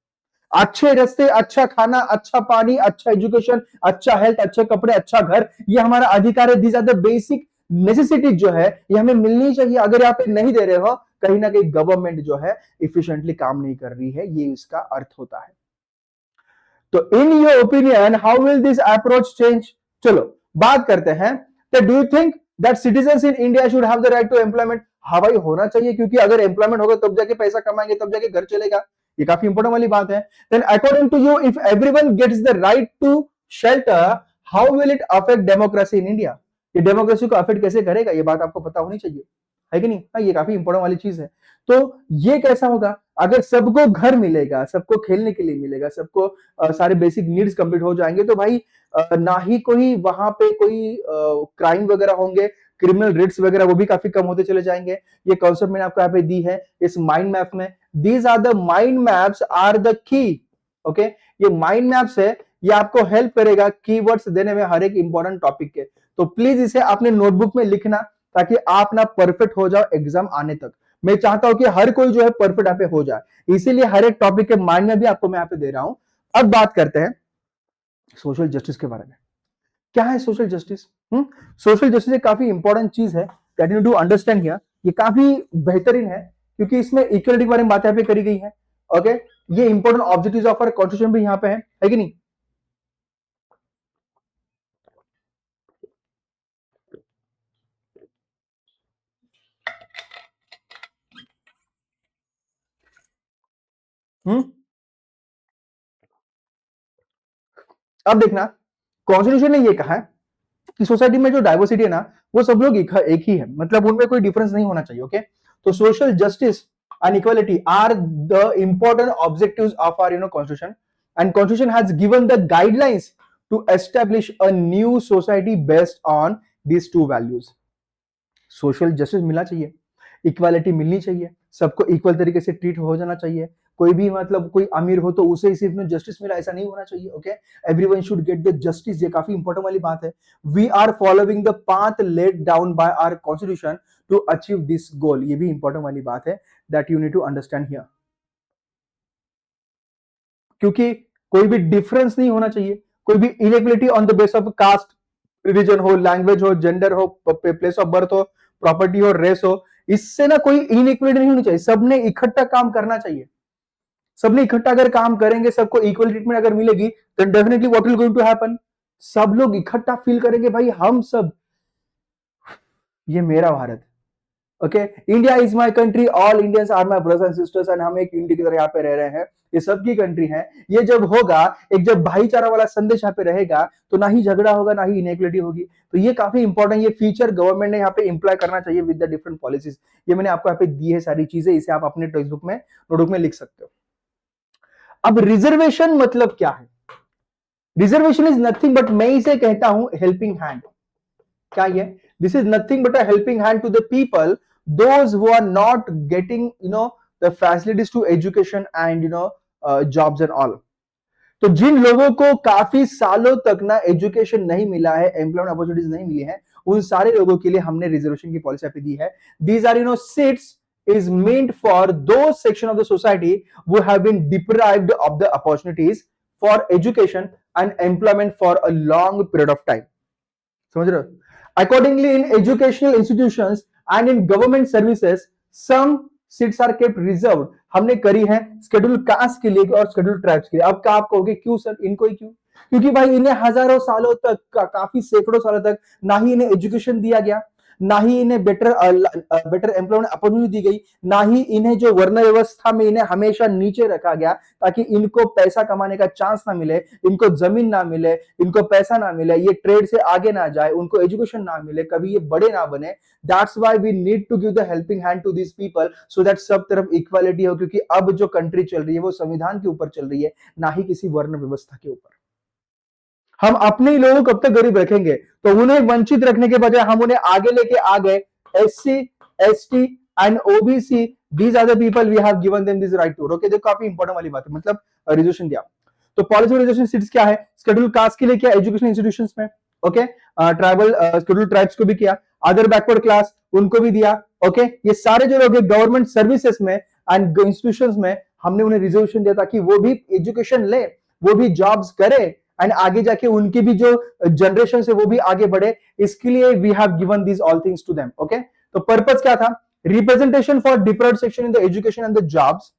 अच्छे रास्ते, अच्छा खाना, अच्छा पानी, अच्छा एजुकेशन, अच्छा हेल्थ, अच्छे कपड़े, अच्छा घर, ये हमारा अधिकार है। These are the basic necessities जो है ये हमें मिलनी चाहिए। अगर आप नहीं दे रहे हो, कहीं ना कहीं गवर्नमेंट जो है इफिशिएंटली काम नहीं कर रही है, ये इसका अर्थ होता है। तो in your opinion how will this approach change? चलो बात करते हैं, do you think that citizens in India should have the right to employment? हाँ भाई होना चाहिए, क्योंकि अगर एम्प्लॉयमेंट होगा तब जाके पैसा कमाएंगे, तब जाके घर चलेगा। ये काफी इंपॉर्टेंट वाली बात है। Then according to you, if everyone gets the right to shelter, how will it affect democracy in India? ये डेमोक्रेसी को अफेक्ट कैसे करेगा, ये बात आपको पता होनी चाहिए, है कि नहीं? हाँ, ये काफी इंपॉर्टेंट वाली चीज है। तो ये कैसा होगा अगर सबको घर मिलेगा, सबको खेलने के लिए मिलेगा, सबको सारे बेसिक नीड्स कंप्लीट हो जाएंगे, तो भाई ना ही कोई वहां पे कोई क्राइम वगैरह होंगे, क्रिमिनल रेट्स वगैरह वो भी काफी कम होते चले जाएंगे। ये कॉन्सेप्ट मैंने आपको यहाँ पे दी है इस माइंड मैप में। These are the mind maps are the key. Okay, ये माइंड मैप्स है, ये आपको हेल्प करेगा कीवर्ड्स देने में हर एक इंपॉर्टेंट टॉपिक के। तो प्लीज इसे अपने नोटबुक में लिखना, ताकि आप ना परफेक्ट हो जाओ एग्जाम आने तक। मैं चाहता हूं कि हर कोई जो है परफेक्ट यहाँ पे हो जाए, इसीलिए हर एक टॉपिक के माइंड में भी आपको मैं यहाँ पे दे रहा हूं। अब बात करते हैं सोशल जस्टिस के बारे में। क्या है सोशल जस्टिस? सोशल जस्टिस एक काफी इंपॉर्टेंट चीज है that you need to understand here. ये काफी बेहतरीन है क्योंकि इसमें इक्वलिटी के बारे में बात यहाँ पे करी गई है। ओके, ये important objectives of our constitution भी यहाँ पे है कि नहीं? हम्म अब देखना, कॉन्स्टिट्यूशन ने ये कहा है कि सोसाइटी में जो डाइवर्सिटी है ना, वो सब लोग एक ही है, मतलब उनमें कोई डिफरेंस नहीं होना चाहिए। ओके, तो social justice and equality are the important objectives of our constitution, and constitution has given the guidelines to establish a new society based on these two values. Social justice मिलना चाहिए, इक्वालिटी मिलनी चाहिए, सबको इक्वल तरीके से ट्रीट हो जाना चाहिए। कोई भी मतलब कोई अमीर हो तो उसे ही सिर्फ जस्टिस मिला ऐसा नहीं होना चाहिए। Okay, everyone should get the justice, ये काफी इंपॉर्टेंट वाली बात है। We are following the path laid down by our constitution to achieve this goal, ये भी इंपॉर्टेंट वाली बात है that you need to understand here. क्योंकि कोई भी डिफरेंस नहीं होना चाहिए, कोई भी inequality on the base of caste, religion हो, लैंग्वेज हो, जेंडर हो, प्लेस ऑफ बर्थ हो, प्रॉपर्टी हो, रेस हो, इससे ना कोई इनइक्वालिटी नहीं होनी चाहिए। सबने इकट्ठा काम करना चाहिए। सबने इकट्ठा अगर काम करेंगे, सबको इक्वल ट्रीटमेंट अगर मिलेगी, तो definitely what will going to happen, सब लोग इकट्ठा फील करेंगे भाई हम सब, ये मेरा Bharat. Okay, India is my country, all Indians are my brothers and sisters, and हम एक इंडिया की तरह यहाँ पे रह रहे हैं, ये सबकी कंट्री है। ये जब होगा, एक जब भाईचारा वाला संदेश यहाँ पे रहेगा, तो ना ही झगड़ा होगा, ना ही इनइक्वालिटी होगी। तो ये काफी इंपॉर्टेंट, ये फीचर गवर्नमेंट ने यहाँ पे इंप्लॉय करना चाहिए विद द डिफरेंट पॉलिसीज। ये मैंने आपको यहाँ पे दी है सारी चीजें, इसे आप अपने टेक्स्ट बुक में, नोटबुक में लिख सकते हो। अब रिजर्वेशन मतलब क्या है? रिजर्वेशन इज नथिंग बट, मैं इसे कहता हूं हेल्पिंग हैंड। क्या ये? This is nothing but a helping hand to the people those who are not getting the facilities to education and jobs and all. तो जिन लोगों को काफी सालों तक ना एजुकेशन नहीं मिला है, एम्प्लॉयमेंट अपॉर्चुनिटीज नहीं मिली है, उन सारे लोगों के लिए हमने रिजर्वेशन की पॉलिसी पे दी है। These are seats is meant for those section of the society who have been deprived of the opportunities for education and employment for a long period of time. समझ रहे हो? Accordingly, in educational institutions and in government services, some seats are kept reserved. हमने करी है शेड्यूल कास्ट के लिए और शेड्यूल ट्राइब्स के लिए। अब क्या आप कहोगे क्यों सर, इनको ही क्यों? क्योंकि भाई इन्हें हजारों सालों तक, काफी सैकड़ों सालों तक ना ही इन्हें एजुकेशन दिया गया, ना ही इन्हें बेटर एम्प्लॉयमेंट अपॉर्चुनिटी दी गई, ना ही इन्हें जो वर्ण व्यवस्था में इन्हें हमेशा नीचे रखा गया, ताकि इनको पैसा कमाने का चांस ना मिले, इनको जमीन ना मिले, इनको पैसा ना मिले, ये ट्रेड से आगे ना जाए, उनको एजुकेशन ना मिले, कभी ये बड़े ना बने। That's why we need to give the helping hand to this people, so that सब तरफ इक्वालिटी हो। क्योंकि अब जो कंट्री चल रही है वो संविधान के ऊपर चल रही है, ना ही किसी वर्ण व्यवस्था के ऊपर। हम अपने ही लोगों को कब तक गरीब रखेंगे? तो उन्हें वंचित रखने के बजाय हम उन्हें आगे लेके आ गए। SC, ST and OBC, these are the people we have given them this right to vote. Okay, देखो काफी इंपॉर्टेंट वाली बात है, मतलब रिजर्वेशन दिया। तो पॉलिसी रिजर्वेशन सीट्स क्या है, शेड्यूल कास्ट के लिए क्या, एजुकेशन इंस्टीट्यूशंस में, ओके, ट्राइबल शेड्यूल ट्राइब्स को भी किया, अदर बैकवर्ड क्लास उनको भी दिया, ओके, ये सारे जो लोग गवर्नमेंट सर्विसेज में एंड इंस्टीट्यूशंस में हमने उन्हें रिजर्वेशन दिया ताकि वो भी एजुकेशन ले, वो भी जॉब्स करे एंड आगे जाके उनकी भी जो जनरेशन है वो भी आगे बढ़े, इसके लिए we have given these all things to them. Okay, तो पर्पस क्या था, representation for deprived section in the education and the jobs,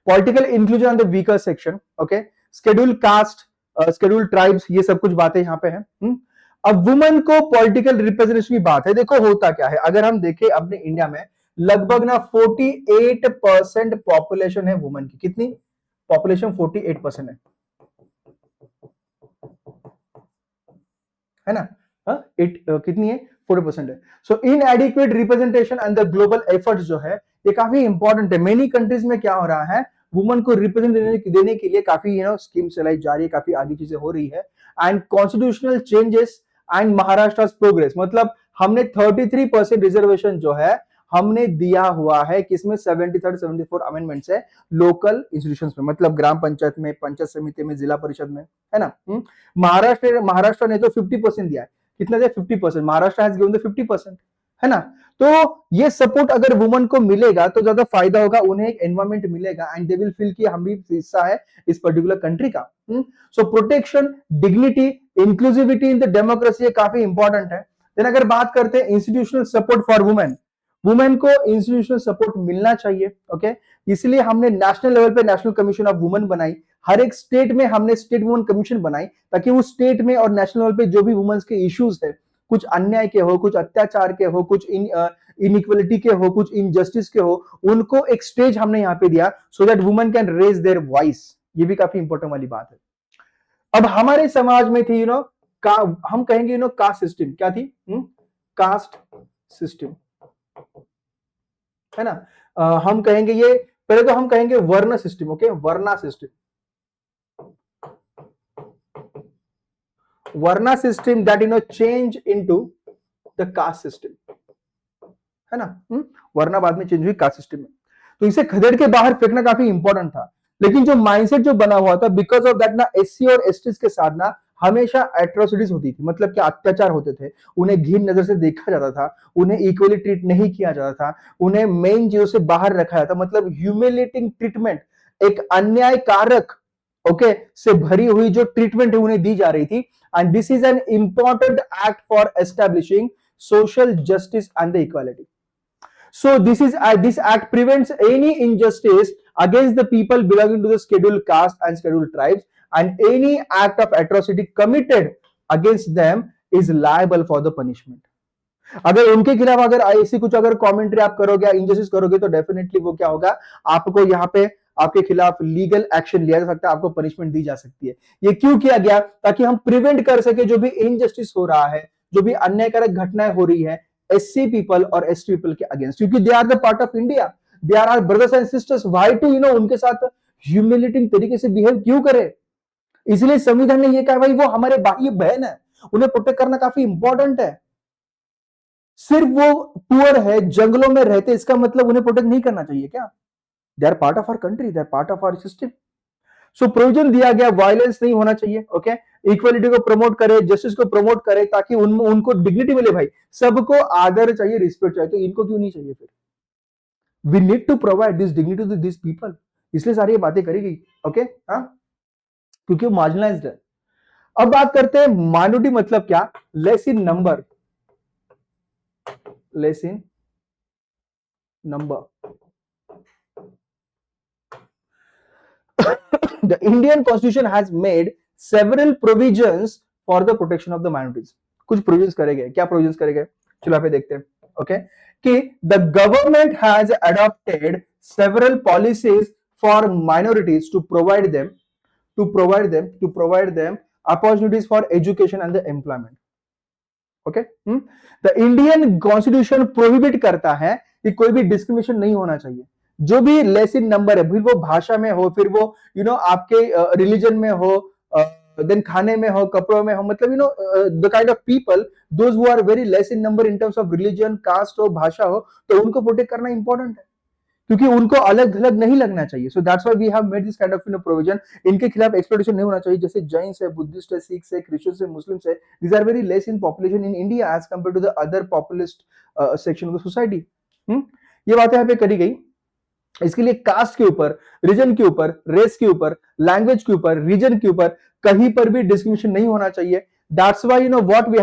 political inclusion on the weaker section, okay, schedule caste, schedule tribes, ये सब कुछ बातें यहाँ पे हैं। अब वुमेन को पॉलिटिकल रिप्रेजेंटेशन की बात है, देखो होता क्या है, अगर हम देखें अपने इंडिया में लगभग ना 48% पॉपुलेशन है वुमेन की, कितनी पॉपुलेशन, 48% है ना, कितनी है, 40% है। So inadequate representation and the global efforts जो है ये काफी इंपॉर्टेंट है। मेनी कंट्रीज में क्या हो रहा है, वुमेन को रिप्रेजेंट देने के लिए काफी स्कीम चलाई जा रही है, काफी आगे चीजें हो रही है। And constitutional changes and Maharashtra progress, मतलब हमने 33% रिजर्वेशन जो है हमने दिया हुआ है, किसमें, 73 74 अमेंडमेंट्स है लोकल इंस्टीट्यूशंस में, मतलब ग्राम पंचायत में, पंचायत समिति में, जिला परिषद में, है ना। महाराष्ट्र ने तो 50% दिया है, कितना दिया, 50%, महाराष्ट्र हैज गिवन द 50%, है ना। तो ये सपोर्ट अगर वुमन को मिलेगा तो ज्यादा फायदा होगा, उन्हें एक एनवायरमेंट मिलेगा एंड दे विल फील कि हम भी हिस्सा है इस पर्टिकुलर कंट्री का। So protection, dignity, inclusivity in the democracy काफी इंपॉर्टेंट है। देन अगर बात करते हैं institutional support for women, women को इंस्टीट्यूशनल सपोर्ट मिलना चाहिए, ओके, इसलिए हमने नेशनल लेवल पे नेशनल कमीशन ऑफ वुमेन बनाई, हर एक स्टेट में हमने स्टेट वुमेन कमीशन बनाई ताकि उस स्टेट में और नेशनल लेवल पे जो भी वुमेन्स के इश्यूज है, कुछ अन्याय के हो, कुछ अत्याचार के हो, कुछ इनइक्वलिटी के हो, कुछ इनजस्टिस के हो, उनको एक स्टेज हमने यहाँ पे दिया so that women can raise their voice. ये भी काफी इंपॉर्टेंट वाली बात है। अब हमारे समाज में थी हम कहेंगे कास्ट सिस्टम, क्या थी, कास्ट सिस्टम, है ना। हम कहेंगे ये, पहले तो हम कहेंगे varna system, okay, varna system, varna system that change into the caste system, है ना। वर्णा बाद में चेंज हुई कास्ट सिस्टम में, तो इसे खदेड़ के बाहर फेंकना काफी इंपॉर्टेंट था। लेकिन जो माइंडसेट जो बना हुआ था, बिकॉज ऑफ दैट ना एससी और एसटी के साथ ना हमेशा एट्रोसिटीज होती थी, मतलब क्या अत्याचार होते थे, उन्हें घिन नजर से देखा जाता था, उन्हें इक्वली ट्रीट नहीं किया जाता था, उन्हें मेन चीजों से बाहर रखा जाता, मतलब ह्यूमिलेटिंग ट्रीटमेंट, एक अन्याय कारक, ओके, से भरी हुई जो ट्रीटमेंट है उन्हें दी जा रही थी। And this is an important act for establishing social justice and the equality. So this act prevents any injustice against the people belonging to the scheduled caste and scheduled tribes, and any act of atrocity committed against them is liable for the punishment. अगर उनके खिलाफ अगर ऐसी कुछ अगर कमेंट्री आप करोगे या इंजस्टिस करोगे तो डेफिनेटली वो क्या होगा, आपको यहाँ पे आपके खिलाफ लीगल एक्शन लिया जा सकता है, आपको पनिशमेंट दी जा सकती है। ये क्यों किया गया, ताकि हम प्रिवेंट कर सके जो भी इनजस्टिस हो रहा है, जो भी अन्यायकारक घटनाएं हो रही है एससी पीपल और एसटी पीपल के अगेंस्ट, क्योंकि they are the part of India, they are our brothers and sisters, why to उनके साथ ह्यूमिलेटिंग तरीके से बिहेव क्यों करे। इसलिए संविधान ने यह कहा भाई वो हमारे भाई बहन है, उन्हें प्रोटेक्ट करना काफी इंपॉर्टेंट है। सिर्फ वो पुअर है, जंगलों में रहते, इसका मतलब उन्हें प्रोटेक्ट नहीं करना चाहिए क्या? They are part of our country, they are part of our system. So provision दिया गया, वायलेंस नहीं होना चाहिए, ओके, इक्वलिटी को प्रमोट करे, जस्टिस को प्रमोट करे, ताकि उनको डिग्निटी मिले, भाई सबको आदर चाहिए, रिस्पेक्ट चाहिए, तो इनको क्यों नहीं चाहिए फिर? We need to provide this dignity to this people, इसलिए सारी ये बातें करी गई, ओके, हाँ, क्योंकि वो मार्जिनलाइज्ड है। अब बात करते हैं माइनॉरिटी मतलब क्या, less in number, less in number. The Indian Constitution has made several provisions for the protection of the minorities. कुछ provisions करे गए, क्या provisions करे गए, चलो यहाँ पे देखते हैं, okay, कि the government has adopted several policies for minorities to provide them opportunities for education and the employment. Okay, the Indian Constitution prohibit करता है कि कोई भी discrimination नहीं होना चाहिए, जो भी लेस इन नंबर है, फिर वो भाषा में हो, फिर वो आपके रिलीजन में हो, देन खाने में हो, कपड़ों में हो, मतलब the kind of people those who are very less in number in terms of religion, caste हो, भाषा हो, तो उनको प्रोटेक्ट करना इंपॉर्टेंट है। क्योंकि उनको अलग थलग नहीं लगना चाहिए. So that's why we have made this kind of provision. इनके खिलाफ एक्सप्लॉइटेशन नहीं होना चाहिए. जैसे जैन है, बुद्धिस्ट है, सिख है, क्रिश्चियन है, मुस्लिम है, these are very less in population in India as compare to the other populist section of the society. ये बातें यहाँ पे करी गई. इसके लिए कास्ट के ऊपर, रीजन के ऊपर, रेस के ऊपर, लैंग्वेज के ऊपर, रीजन के ऊपर कहीं पर भी डिस्क्रिमिनेशन नहीं होना चाहिए. That's why what we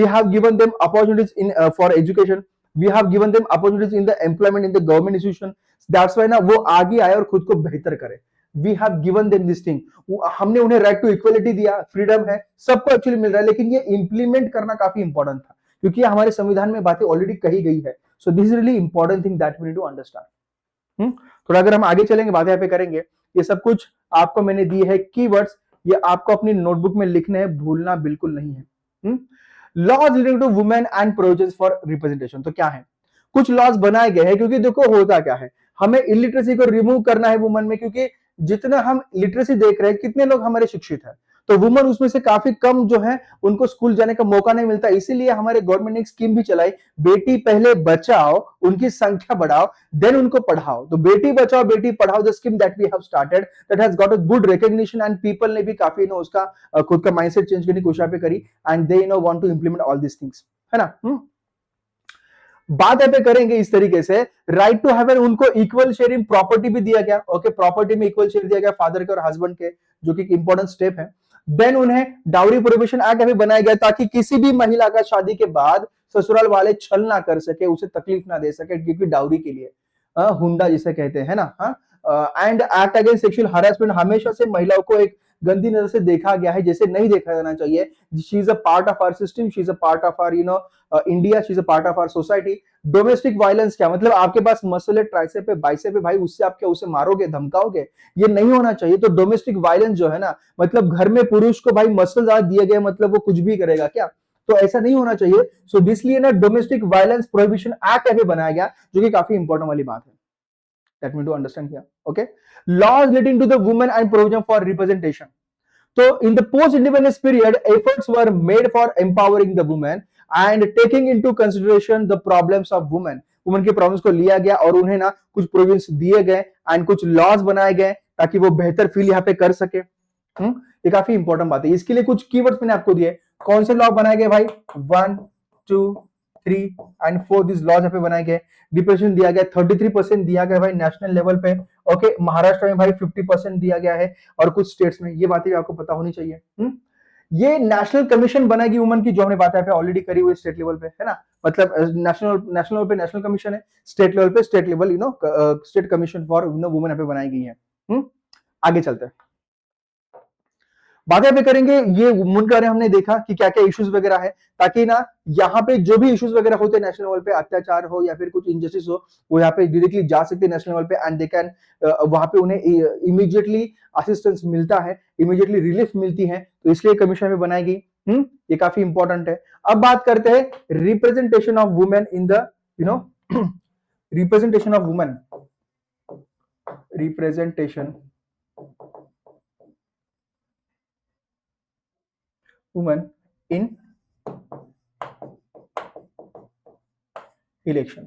have given them opportunities in for education. We have given them opportunities in the employment in the government institution. That's why ना वो आगे आए और खुद को बेहतर करे. We have given them this thing. हमने उन्हें राइट टू इक्वलिटी दिया, फ्रीडम है, सबको एक्चुअली मिल रहा है, लेकिन ये इंप्लीमेंट करना काफी इंपॉर्टेंट था, क्योंकि हमारे संविधान में बातें ऑलरेडी कही गई है. So this is really important thing that we need to understand. थोड़ा अगर हम आगे चलेंगे, बातें यहाँ पे करेंगे. ये सब कुछ आपको मैंने दिए है कीवर्ड्स, ये आपको अपनी नोटबुक में लिखने हैं, भूलना बिल्कुल नहीं है. Laws related to women and provisions for representation. तो क्या है, कुछ लॉज बनाए गए हैं, क्योंकि देखो होता क्या है, हमें इलिटरेसी को रिमूव करना है वुमेन में, क्योंकि जितना हम लिटरेसी देख रहे हैं, कितने लोग हमारे शिक्षित हैं, तो वुमेन उसमें से काफी कम जो है उनको स्कूल जाने का मौका नहीं मिलता. इसीलिए हमारे गवर्नमेंट ने एक स्कीम भी चलाई, बेटी पहले बचाओ, उनकी संख्या बढ़ाओ, देन उनको पढ़ाओ. तो बेटी बचाओ बेटी पढ़ाओ, the scheme that we have started, that has got a good recognition and people ने भी काफी उसका खुद का माइंडसेट चेंज करने की कोशिश पे करी, and they want to implement all this things, है ना. बात यहाँ पे करेंगे इस तरीके से, राइट टू हैव, उनको इक्वल शेयर इन प्रॉपर्टी भी दिया गया. ओके, प्रॉपर्टी में इक्वल शेयर दिया गया फादर के और हस्बैंड के, जो कि एक इंपॉर्टेंट स्टेप है. देन उन्हें डाउरी प्रोहिबिशन एक्ट अभी बनाया गया, ताकि किसी भी महिला का शादी के बाद ससुराल वाले छल ना कर सके, उसे तकलीफ ना दे सके, क्योंकि डाउरी के लिए हुंडा जिसे कहते हैं ना. And act against sexual harassment, हमेशा से महिलाओं को एक गंदी नजर से देखा गया है, जैसे नहीं देखा जाना चाहिए. She is a part of our system, she is a part of our India, she is a part of our society. Domestic violence क्या मतलब, आपके पास मसल है, ट्राइसेप है, बाइसेप है, भाई उससे आप क्या उसे मारोगे, धमकाओगे, ये नहीं होना चाहिए. तो डोमेस्टिक वायलेंस जो है ना, मतलब घर में पुरुष को भाई मसल ज्यादा दिए गए, मतलब वो कुछ भी करेगा क्या, तो ऐसा नहीं होना चाहिए. सो इसलिए ना डोमेस्टिक वायलेंस प्रोहिबिशन एक्ट अभी बनाया गया, जो कि काफी इंपॉर्टेंट वाली बात है. Let me to understand here. Okay, laws relating to the women and provision for representation. So in the post-independence period, efforts were made for empowering the women and taking into consideration the problems of women. Women के प्रॉब्लम्स को लिया गया और उन्हें ना कुछ प्रोविजंस दिए गए एंड कुछ लॉज बनाए गए, ताकि वो बेहतर फील यहाँ पे कर सके. ये काफी इंपॉर्टेंट बात है. इसके लिए कुछ कीवर्ड्स मैंने आपको दिए. कौन से लॉ बनाए गए भाई, 1, 2, 3 एंड 4 दिस लॉज यहाँ पे बनाए गए. रिप्रेजेंटेशन दिया गया 33% दिया गया भाई नेशनल लेवल पे. ओके, महाराष्ट्र में भाई 50% दिया गया है, और कुछ स्टेट्स में. ये बातें भी आपको पता होनी चाहिए. ये नेशनल कमीशन बनेगी वुमेन की, जो हमने बात पे ऑलरेडी करी हुई स्टेट लेवल पे, है ना. मतलब नेशनल लेवल पे नेशनल कमीशन है, स्टेट लेवल पे state level state commission for women पे बनाई गई है. आगे चलते हैं, बातें पे करेंगे. ये वुमेन के बारे में हमने देखा कि क्या क्या इश्यूज वगैरह है, ताकि ना यहाँ पे जो भी इश्यूज वगैरह होते हैं नेशनल लेवल पे, अत्याचार हो या फिर कुछ इंजस्टिस हो, वो यहाँ पे डायरेक्टली जा सकते हैं नेशनल लेवल पे, एंड दे कैन वहां पे उन्हें इमीडिएटली असिस्टेंस मिलता है, इमीडिएटली रिलीफ मिलती है. तो इसलिए कमीशन में बनाई गई. ये काफी इंपॉर्टेंट है. अब बात करते हैं representation of women in the representation of women, representation women in election.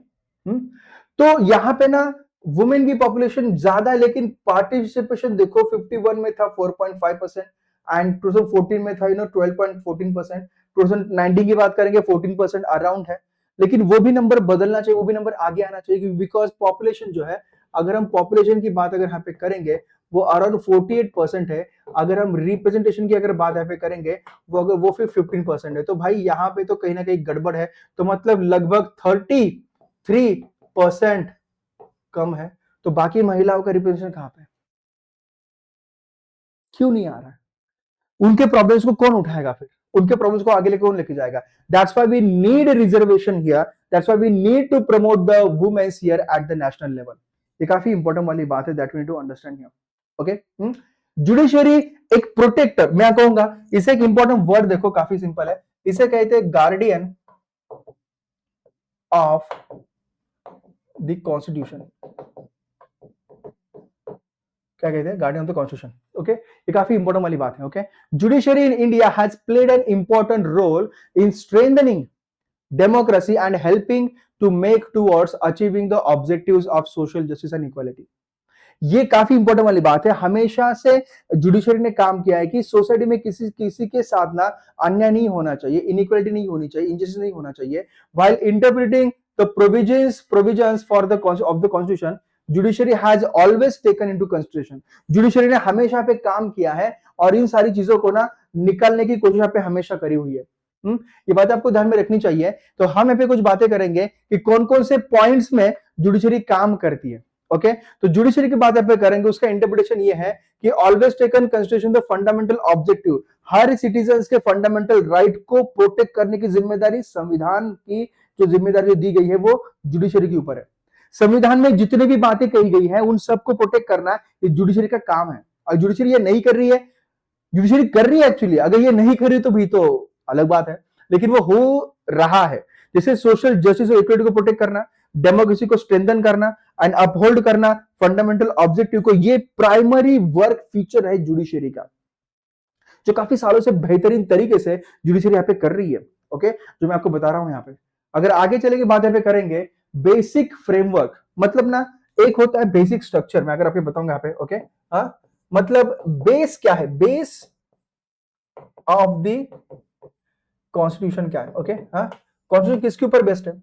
तो यहां पे ना वुमेन की पॉपुलेशन ज्यादा है, लेकिन पार्टिसिपेशन देखो 51 में था 4.5%, एंड 2014 में था 12.14%. 2019 की बात करेंगे 14% अराउंड है. लेकिन वो भी नंबर बदलना चाहिए, वो भी नंबर आगे आना चाहिए, बिकॉज पॉपुलेशन जो है, अगर हम पॉपुलेशन की बात अगर यहाँ पे करेंगे, वो अराउंड 48% है. अगर हम रिप्रेजेंटेशन की अगर बात यहाँ पे करेंगे, वो फिर 15% है. तो भाई यहाँ पे तो कहीं ना कहीं गड़बड़ है. तो मतलब लगभग 33% कम है. तो बाकी महिलाओं का रिप्रेजेंटेशन कहां पे, क्यों नहीं आ रहा है? उनके प्रॉब्लम्स को कौन उठाएगा, फिर उनके प्रॉब्लम्स को आगे लेके कौन लेके जाएगा? That's why we need reservation here, that's why we need to promote the womens here at the national level. ये काफी इंपॉर्टेंट वाली बात है, that we need to understand here. Okay, judiciary एक प्रोटेक्टर, मैं कहूंगा इसे एक इंपॉर्टेंट वर्ड देखो, काफी सिंपल है. इसे कहते हैं गार्डियन ऑफ द कॉन्स्टिट्यूशन. क्या कहते हैं, guardian of the constitution. Okay, ये काफी इंपॉर्टेंट वाली बात है. Okay, judiciary in India has played an important role in strengthening democracy and helping to make towards achieving the objectives of social justice and equality. ये काफी इंपॉर्टेंट वाली बात है। हमेशा से जुडिशरी ने काम किया है कि सोसाइटी में किसी किसी के साथ ना अन्याय नहीं होना चाहिए, इनइक्वालिटी नहीं होनी चाहिए, इनजस्टिस नहीं होना चाहिए। While interpreting the provisions for the of the constitution, judiciary has always taken into consideration. Judiciary ने हमेशा पे काम किया है और इन सारी चीजों को ना निकालने की कोशिश पे हमेशा करी हुई है। ये बात आपको ध्यान में रखनी चाहिए। तो हम यहाँ पे कुछ बातें करेंगे कि कौन कौन से पॉइंट्स में जुडिशरी काम करती है। ओके, तो जुडिशरी की बात पे करेंगे, उसका इंटरप्रिटेशन ये है कि always taken consideration the fundamental objective, her citizen के फंडामेंटल राइट को प्रोटेक्ट करने की जिम्मेदारी, संविधान की जो जिम्मेदारी दी गई है वो जुडिशरी के ऊपर है। संविधान में जितनी भी बातें कही गई है उन सबको प्रोटेक्ट करना ये जुडिशरी का काम है। और जुडिशरी ये नहीं कर रही है, जुडिशरी कर रही है एक्चुअली, अगर ये नहीं कर रही तो भी तो अलग बात है, लेकिन वो हो रहा है। जैसे सोशल जस्टिस और इक्विटी को प्रोटेक्ट करना, डेमोक्रेसी को स्ट्रेंथन करना एंड अपहोल्ड करना फंडामेंटल ऑब्जेक्टिव को, ये प्राइमरी वर्क फीचर है जुडिशरी का, जो काफी सालों से बेहतरीन तरीके से जुडिशरी यहाँ पे कर रही है। ओके, जो मैं आपको बता रहा हूं यहाँ पे। अगर आगे चलेंगे बात यहाँ पे करेंगे बेसिक फ्रेमवर्क, मतलब ना एक होता है बेसिक स्ट्रक्चर, मैं अगर आपको बताऊंगा यहाँ पे। ओके, हाँ, मतलब बेस क्या है, बेस ऑफ द कॉन्स्टिट्यूशन क्या है। ओके, हाँ, कॉन्स्टिट्यूशन किसके ऊपर बेस्ड है?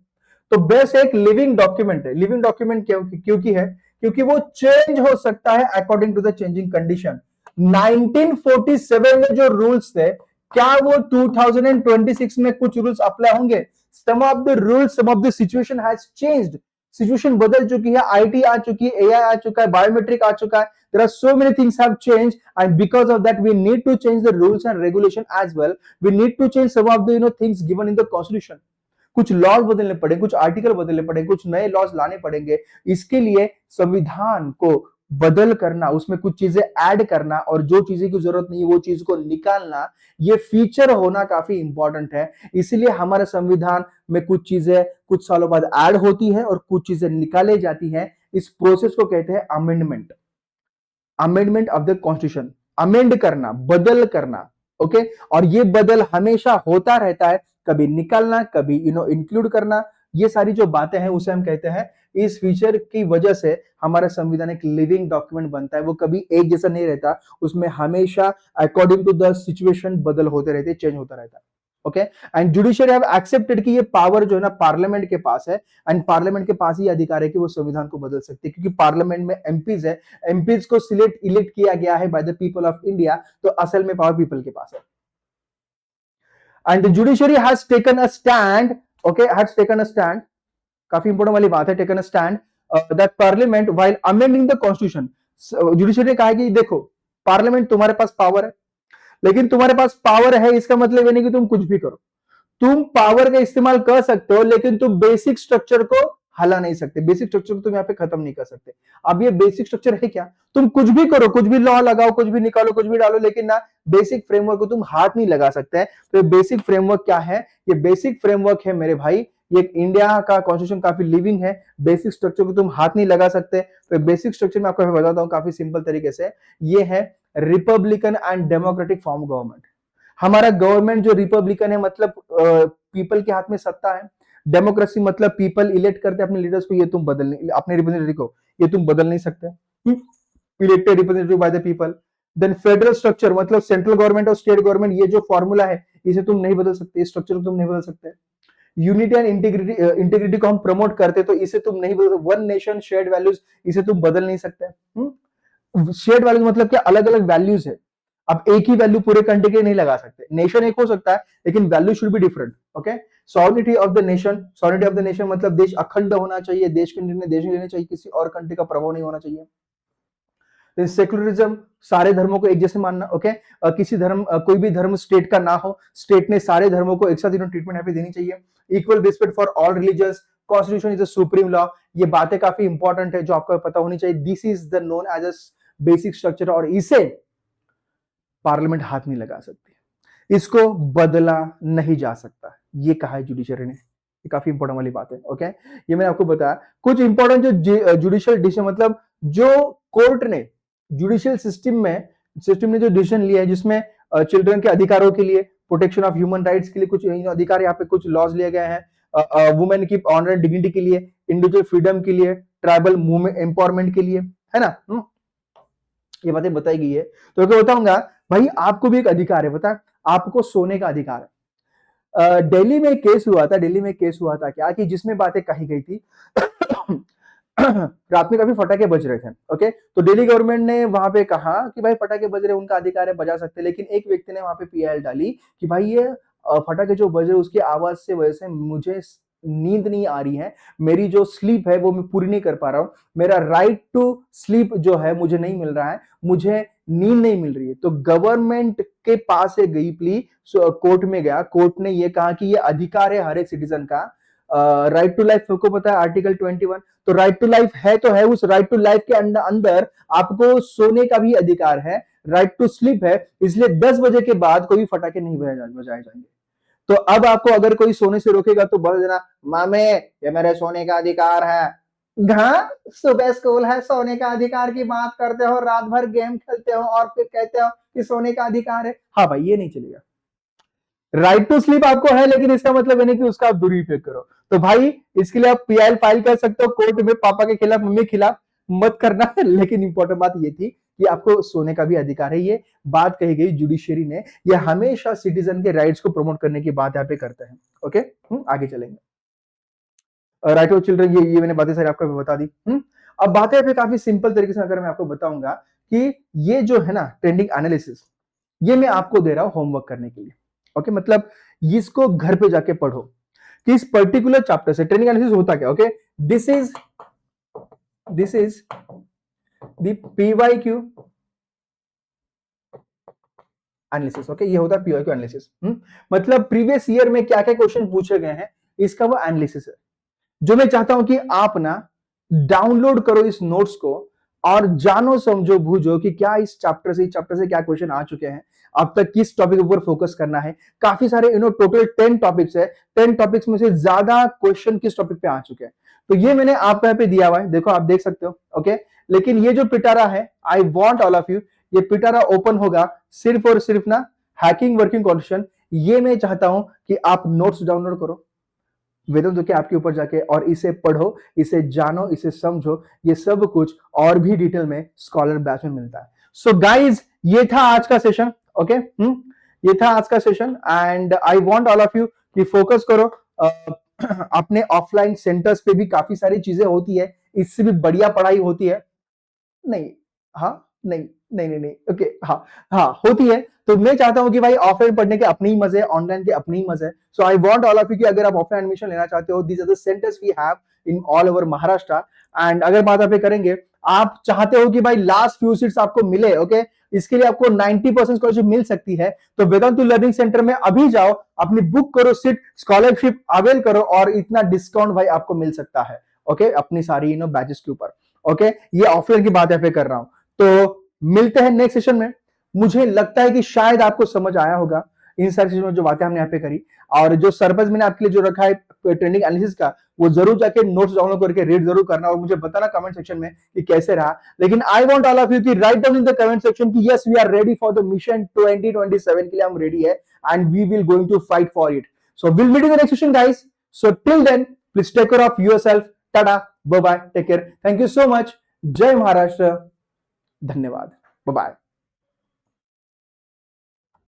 तो बेस एक लिविंग डॉक्यूमेंट है। लिविंग डॉक्यूमेंट क्योंकि है क्योंकि वो चेंज हो सकता है according to the changing condition. 1947 में जो रूल्स थे, क्या वो 2026 में कुछ रूल्स अप्लाई होंगे? Some of the rules, some of the situation has changed, situation बदल चुकी है, आईटी आ चुकी है, एआई आ चुका है, बायोमेट्रिक आ चुका है, there are so many things have changed, and because of that we need to change the rules and regulation as well. We need to change some of the things given in the constitution. कुछ लॉज बदलने पड़े, कुछ आर्टिकल बदलने पड़े, कुछ नए लॉज लाने पड़ेंगे। इसके लिए संविधान को बदल करना, उसमें कुछ चीजें ऐड करना और जो चीजें की जरूरत नहीं है वो चीज को निकालना, ये फीचर होना काफी इंपॉर्टेंट है। इसलिए हमारे संविधान में कुछ चीजें कुछ सालों बाद ऐड होती है और कुछ चीजें निकाले जाती हैं। इस प्रोसेस को कहते हैं amendment, amendment of the constitution, amend करना, बदल करना। ओके, और ये बदल हमेशा होता रहता है, कभी निकालना, कभी इंक्लूड करना, ये सारी जो बातें हैं उसे हम कहते हैं। इस फीचर की वजह से हमारा संविधान एक लिविंग डॉक्यूमेंट बनता है, वो कभी एक जैसा नहीं रहता, उसमें हमेशा अकॉर्डिंग टू द सिचुएशन बदल होते रहते, चेंज होता रहता है। Okay, and judiciary have accepted कि ये पावर जो है ना पार्लियामेंट के पास है, एंड पार्लियामेंट के पास ही अधिकार है कि वो संविधान को बदल सकते हैं, क्योंकि पार्लियामेंट में एमपीज है, एमपीज को इलेक्ट किया गया है bye the people of India, तो असल में पावर पीपल के पास है। And the judiciary has taken a stand, okay, has taken a stand, काफी इंपोर्टेंट वाली बात है, taken a stand that parliament while amending the constitution. Judiciary ने कहा कि देखो पार्लियामेंट तुम्हारे पास पावर है, लेकिन तुम्हारे पास पावर है इसका मतलब ये नहीं कि तुम कुछ भी करो। तुम पावर का इस्तेमाल कर सकते हो, लेकिन तुम बेसिक स्ट्रक्चर को हला नहीं सकते, बेसिक स्ट्रक्चर को तुम यहाँ पे खत्म नहीं कर सकते। अब ये बेसिक स्ट्रक्चर है क्या? तुम कुछ भी करो, कुछ भी लॉ लगाओ, कुछ भी निकालो, कुछ भी डालो, लेकिन ना बेसिक फ्रेमवर्क को तुम हाथ नहीं लगा सकते। तो बेसिक फ्रेमवर्क क्या है? ये बेसिक फ्रेमवर्क है मेरे भाई, ये इंडिया का कॉन्स्टिट्यूशन काफी लिविंग है, बेसिक स्ट्रक्चर को तुम हाथ नहीं लगा सकते। तो बेसिक स्ट्रक्चर में आपको बताता हूं काफी सिंपल तरीके से, ये है Republican and democratic form government. हमारा गवर्नमेंट जो रिपब्लिकन है, मतलब पीपल के हाथ में सत्ता है। डेमोक्रेसी मतलब पीपल इलेक्ट करते हैं अपने लीडर्स को, ये तुम बदल नहीं, अपने रिप्रेजेंटेटिव को ये तुम बदल नहीं सकते, elected representative by the people. Then federal structure मतलब सेंट्रल गवर्नमेंट और स्टेट गवर्नमेंट, ये जो फॉर्मूला है इसे तुम नहीं बदल सकते, इस स्ट्रक्चर को तुम नहीं बदल सकते। यूनिटी एंड इंटीग्रिटी को हम प्रमोट करते तो इसे तुम नहीं बदल, वन नेशन शेयर्ड वैल्यूज, इसे तुम बदल नहीं सकते। शेयर्ड वैल्यूज मतलब क्या? अलग अलग वैल्यूज है, अब एक ही वैल्यू पूरे कंट्री के नहीं लगा सकते। नेशन एक हो सकता है लेकिन value should be different. Okay, sovereignty of the nation, sovereignty of the nation मतलब देश अखंड होना चाहिए, देश के निर्णय देश में लेने चाहिए, किसी और कंट्री का प्रभाव नहीं होना चाहिए। सेक्युलरिज्म, सारे धर्मों को एक जैसे मानना। ओके, किसी धर्म कोई भी धर्म स्टेट का ना हो, स्टेट ने सारे धर्मों को एक साथ ट्रीटमेंट यहाँ पे देनी चाहिए। Equal respect for all religions, constitution is the supreme law, ये बातें काफी इंपॉर्टेंट है जो आपको पता होनी चाहिए। This is the known as a basic structure, और इसे पार्लियामेंट हाथ नहीं लगा सकती, इसको बदला नहीं जा सकता, ये कहा है जुडिशरी ने। ये काफी इंपॉर्टेंट वाली बात है। ओके, ये मैंने आपको बताया कुछ इंपॉर्टेंट जो जुडिशियल डिसीजन, मतलब जो कोर्ट ने जुडिशियल सिस्टम ने जो डिसीजन लिया है, जिसमें चिल्ड्रन के अधिकारों के लिए, प्रोटेक्शन ऑफ ह्यूमन राइट्स के लिए कुछ अधिकार, यहाँ पे कुछ लॉज लिए गए हैं। वुमेन की ऑनर एंड डिग्निटी के लिए, इंडिविजुअल फ्रीडम के लिए, ट्राइबल मूवमेंट एम्पावरमेंट के लिए, है ना। ये बातें बताई गई है। तो क्या बताऊंगा भाई, आपको भी एक अधिकार है, पता है, आपको सोने का अधिकार है। दिल्ली में एक केस हुआ था, दिल्ली में एक केस हुआ था क्या कि जिसमें बातें कही गई थी रात में काफी फटाके बज रहे थे, ओके, तो दिल्ली गवर्नमेंट ने वहां पे कहा कि भाई फटाके बज रहे, उनका अधिकार है, बजा सकते, लेकिन एक व्यक्ति ने वहां पे पीआईएल डाली कि भाई ये फटाके जो बज रहे उसकी आवाज से वजह से मुझे नींद नहीं आ रही है, मेरी जो स्लीप है वो मैं पूरी नहीं कर पा रहा हूं, मेरा राइट टू स्लीप जो है मुझे नहीं मिल रहा है, मुझे नींद नहीं मिल रही है। तो गवर्नमेंट के पास ये गई प्ली, कोर्ट में गया, कोर्ट ने ये कहा कि ये अधिकार है हर एक सिटीजन का, राइट टू लाइफ को पता है आर्टिकल 21, तो राइट टू लाइफ है तो है, उस राइट टू लाइफ के अंदर आपको सोने का भी अधिकार है, राइट टू स्लीप है, इसलिए 10 बजे के बाद कोई फटाके नहीं बजाए जाएंगे। तो अब आपको अगर कोई सोने से रोकेगा तो बोल देना मामे ये मेरे सोने का अधिकार है। हाँ, सुबह स्कूल है, सोने का अधिकार की बात करते हो, रात भर गेम खेलते हो और फिर कहते हो कि सोने का अधिकार है। हाँ भाई, ये नहीं चलेगा। राइट टू स्लीप आपको है, लेकिन इसका मतलब ये नहीं कि उसका आप दुरुपयोग करो। तो भाई इसके लिए आप पीआईएल फाइल कर सकते हो कोर्ट में, पापा के खिलाफ, मम्मी के खिलाफ मत करना लेकिन इंपॉर्टेंट बात ये थी कि आपको सोने का भी अधिकार है। ये बात कही गई जुडिशियरी ने, ये हमेशा सिटीजन के राइट्स को प्रमोट करने की बात यहाँ पे करते हैं। ओके, आगे चलेंगे। राइट ऑफ चिल्ड्रन, ये मैंने बातें सारी आपको बता दी। अब बातें यहाँ पे काफी सिंपल तरीके से अगर मैं आपको बताऊंगा कि ये जो है ना ट्रेंडिंग एनालिसिस, ये मैं आपको दे रहा हूं होमवर्क करने के लिए। ओके, मतलब इसको घर पे जाके पढ़ो कि इस पर्टिकुलर चैप्टर से ट्रेंडिंग एनालिसिस होता क्या। Okay, this is the PYQ analysis. Okay, ये होता है पीवाईक्यू एनालिसिस। मतलब प्रीवियस ईयर में क्या क्या क्वेश्चन पूछे गए हैं, इसका वो एनालिसिस है, जो मैं चाहता हूं कि आप ना डाउनलोड करो इस नोट्स को और जानो समझो बूझो कि क्या इस चैप्टर से क्या क्वेश्चन आ चुके हैं, अब तक किस टॉपिक ऊपर फोकस करना है। काफी सारे टोटल 10 टॉपिक्स है, 10 टॉपिक्स में से ज्यादा क्वेश्चन किस टॉपिक पे आ चुके हैं, तो ये मैंने आपको यहाँ पे दिया हुआ है, देखो आप देख सकते हो। ओके, लेकिन ये जो पिटारा है, I want all of you, ये पिटारा ओपन होगा सिर्फ और सिर्फ ना हैकिंग वर्किंग क्वेश्चन, ये मैं चाहता हूं कि आप नोट्स डाउनलोड करो वेदांत के आपके ऊपर जाके और इसे पढ़ो, इसे जानो, इसे समझो, ये सब कुछ और भी डिटेल में स्कॉलर बैच में मिलता है। सो गाइज, ये था आज का सेशन। ओके, ये था आज का session and I want all of you कि फोकस करो। अपने ऑफलाइन सेंटर्स पे भी काफी सारी चीजें होती है, इससे भी बढ़िया पढ़ाई होती है। नहीं, हाँ, नहीं नहीं नहीं नहीं, ओके, हाँ हाँ होती है। तो मैं चाहता हूं कि भाई ऑफलाइन पढ़ने के अपने ही मजे, ऑनलाइन के अपने ही मजे। So I want all of you कि अगर आप ऑफलाइन एडमिशन लेना चाहते हो, these are the centres we have in all over Maharashtra. And अगर बात आप करेंगे, आप चाहते हो कि भाई लास्ट फ्यू सीट्स आपको मिले, ओके, इसके लिए आपको 90% स्कॉलरशिप मिल सकती है, तो वेदांतु लर्निंग सेंटर में अभी जाओ, अपनी बुक करो, सीट स्कॉलरशिप अवेल करो और इतना डिस्काउंट भाई आपको मिल सकता है। ओके, अपनी सारी बैचेस के ऊपर। ओके, ये ऑफलाइन की बात यहाँ पे कर रहा हूं। तो मिलते हैं नेक्स्ट सेशन में। मुझे लगता है कि शायद आपको समझ आया होगा इन सारी चीजों में जो बातें हमने यहाँ पे करी, और जो सर्पस मैंने आपके लिए जो रखा है ट्रेंडिंग एनालिसिस का, वो जरूर जाके नोट्स डाउनलोड करके रीड जरूर करना और मुझे बताना कमेंट सेक्शन में कि कैसे रहा। लेकिन I want all of you कि right down in the comment section कि yes we are ready for the mission 2027 के लिए हम रेडी है and we will going to fight for it. So will meet in the next session guys. So till then please take care of yourself. Tata, bye bye, take care, thank you so much. जय महाराष्ट्र, धन्यवाद, बाय बाय।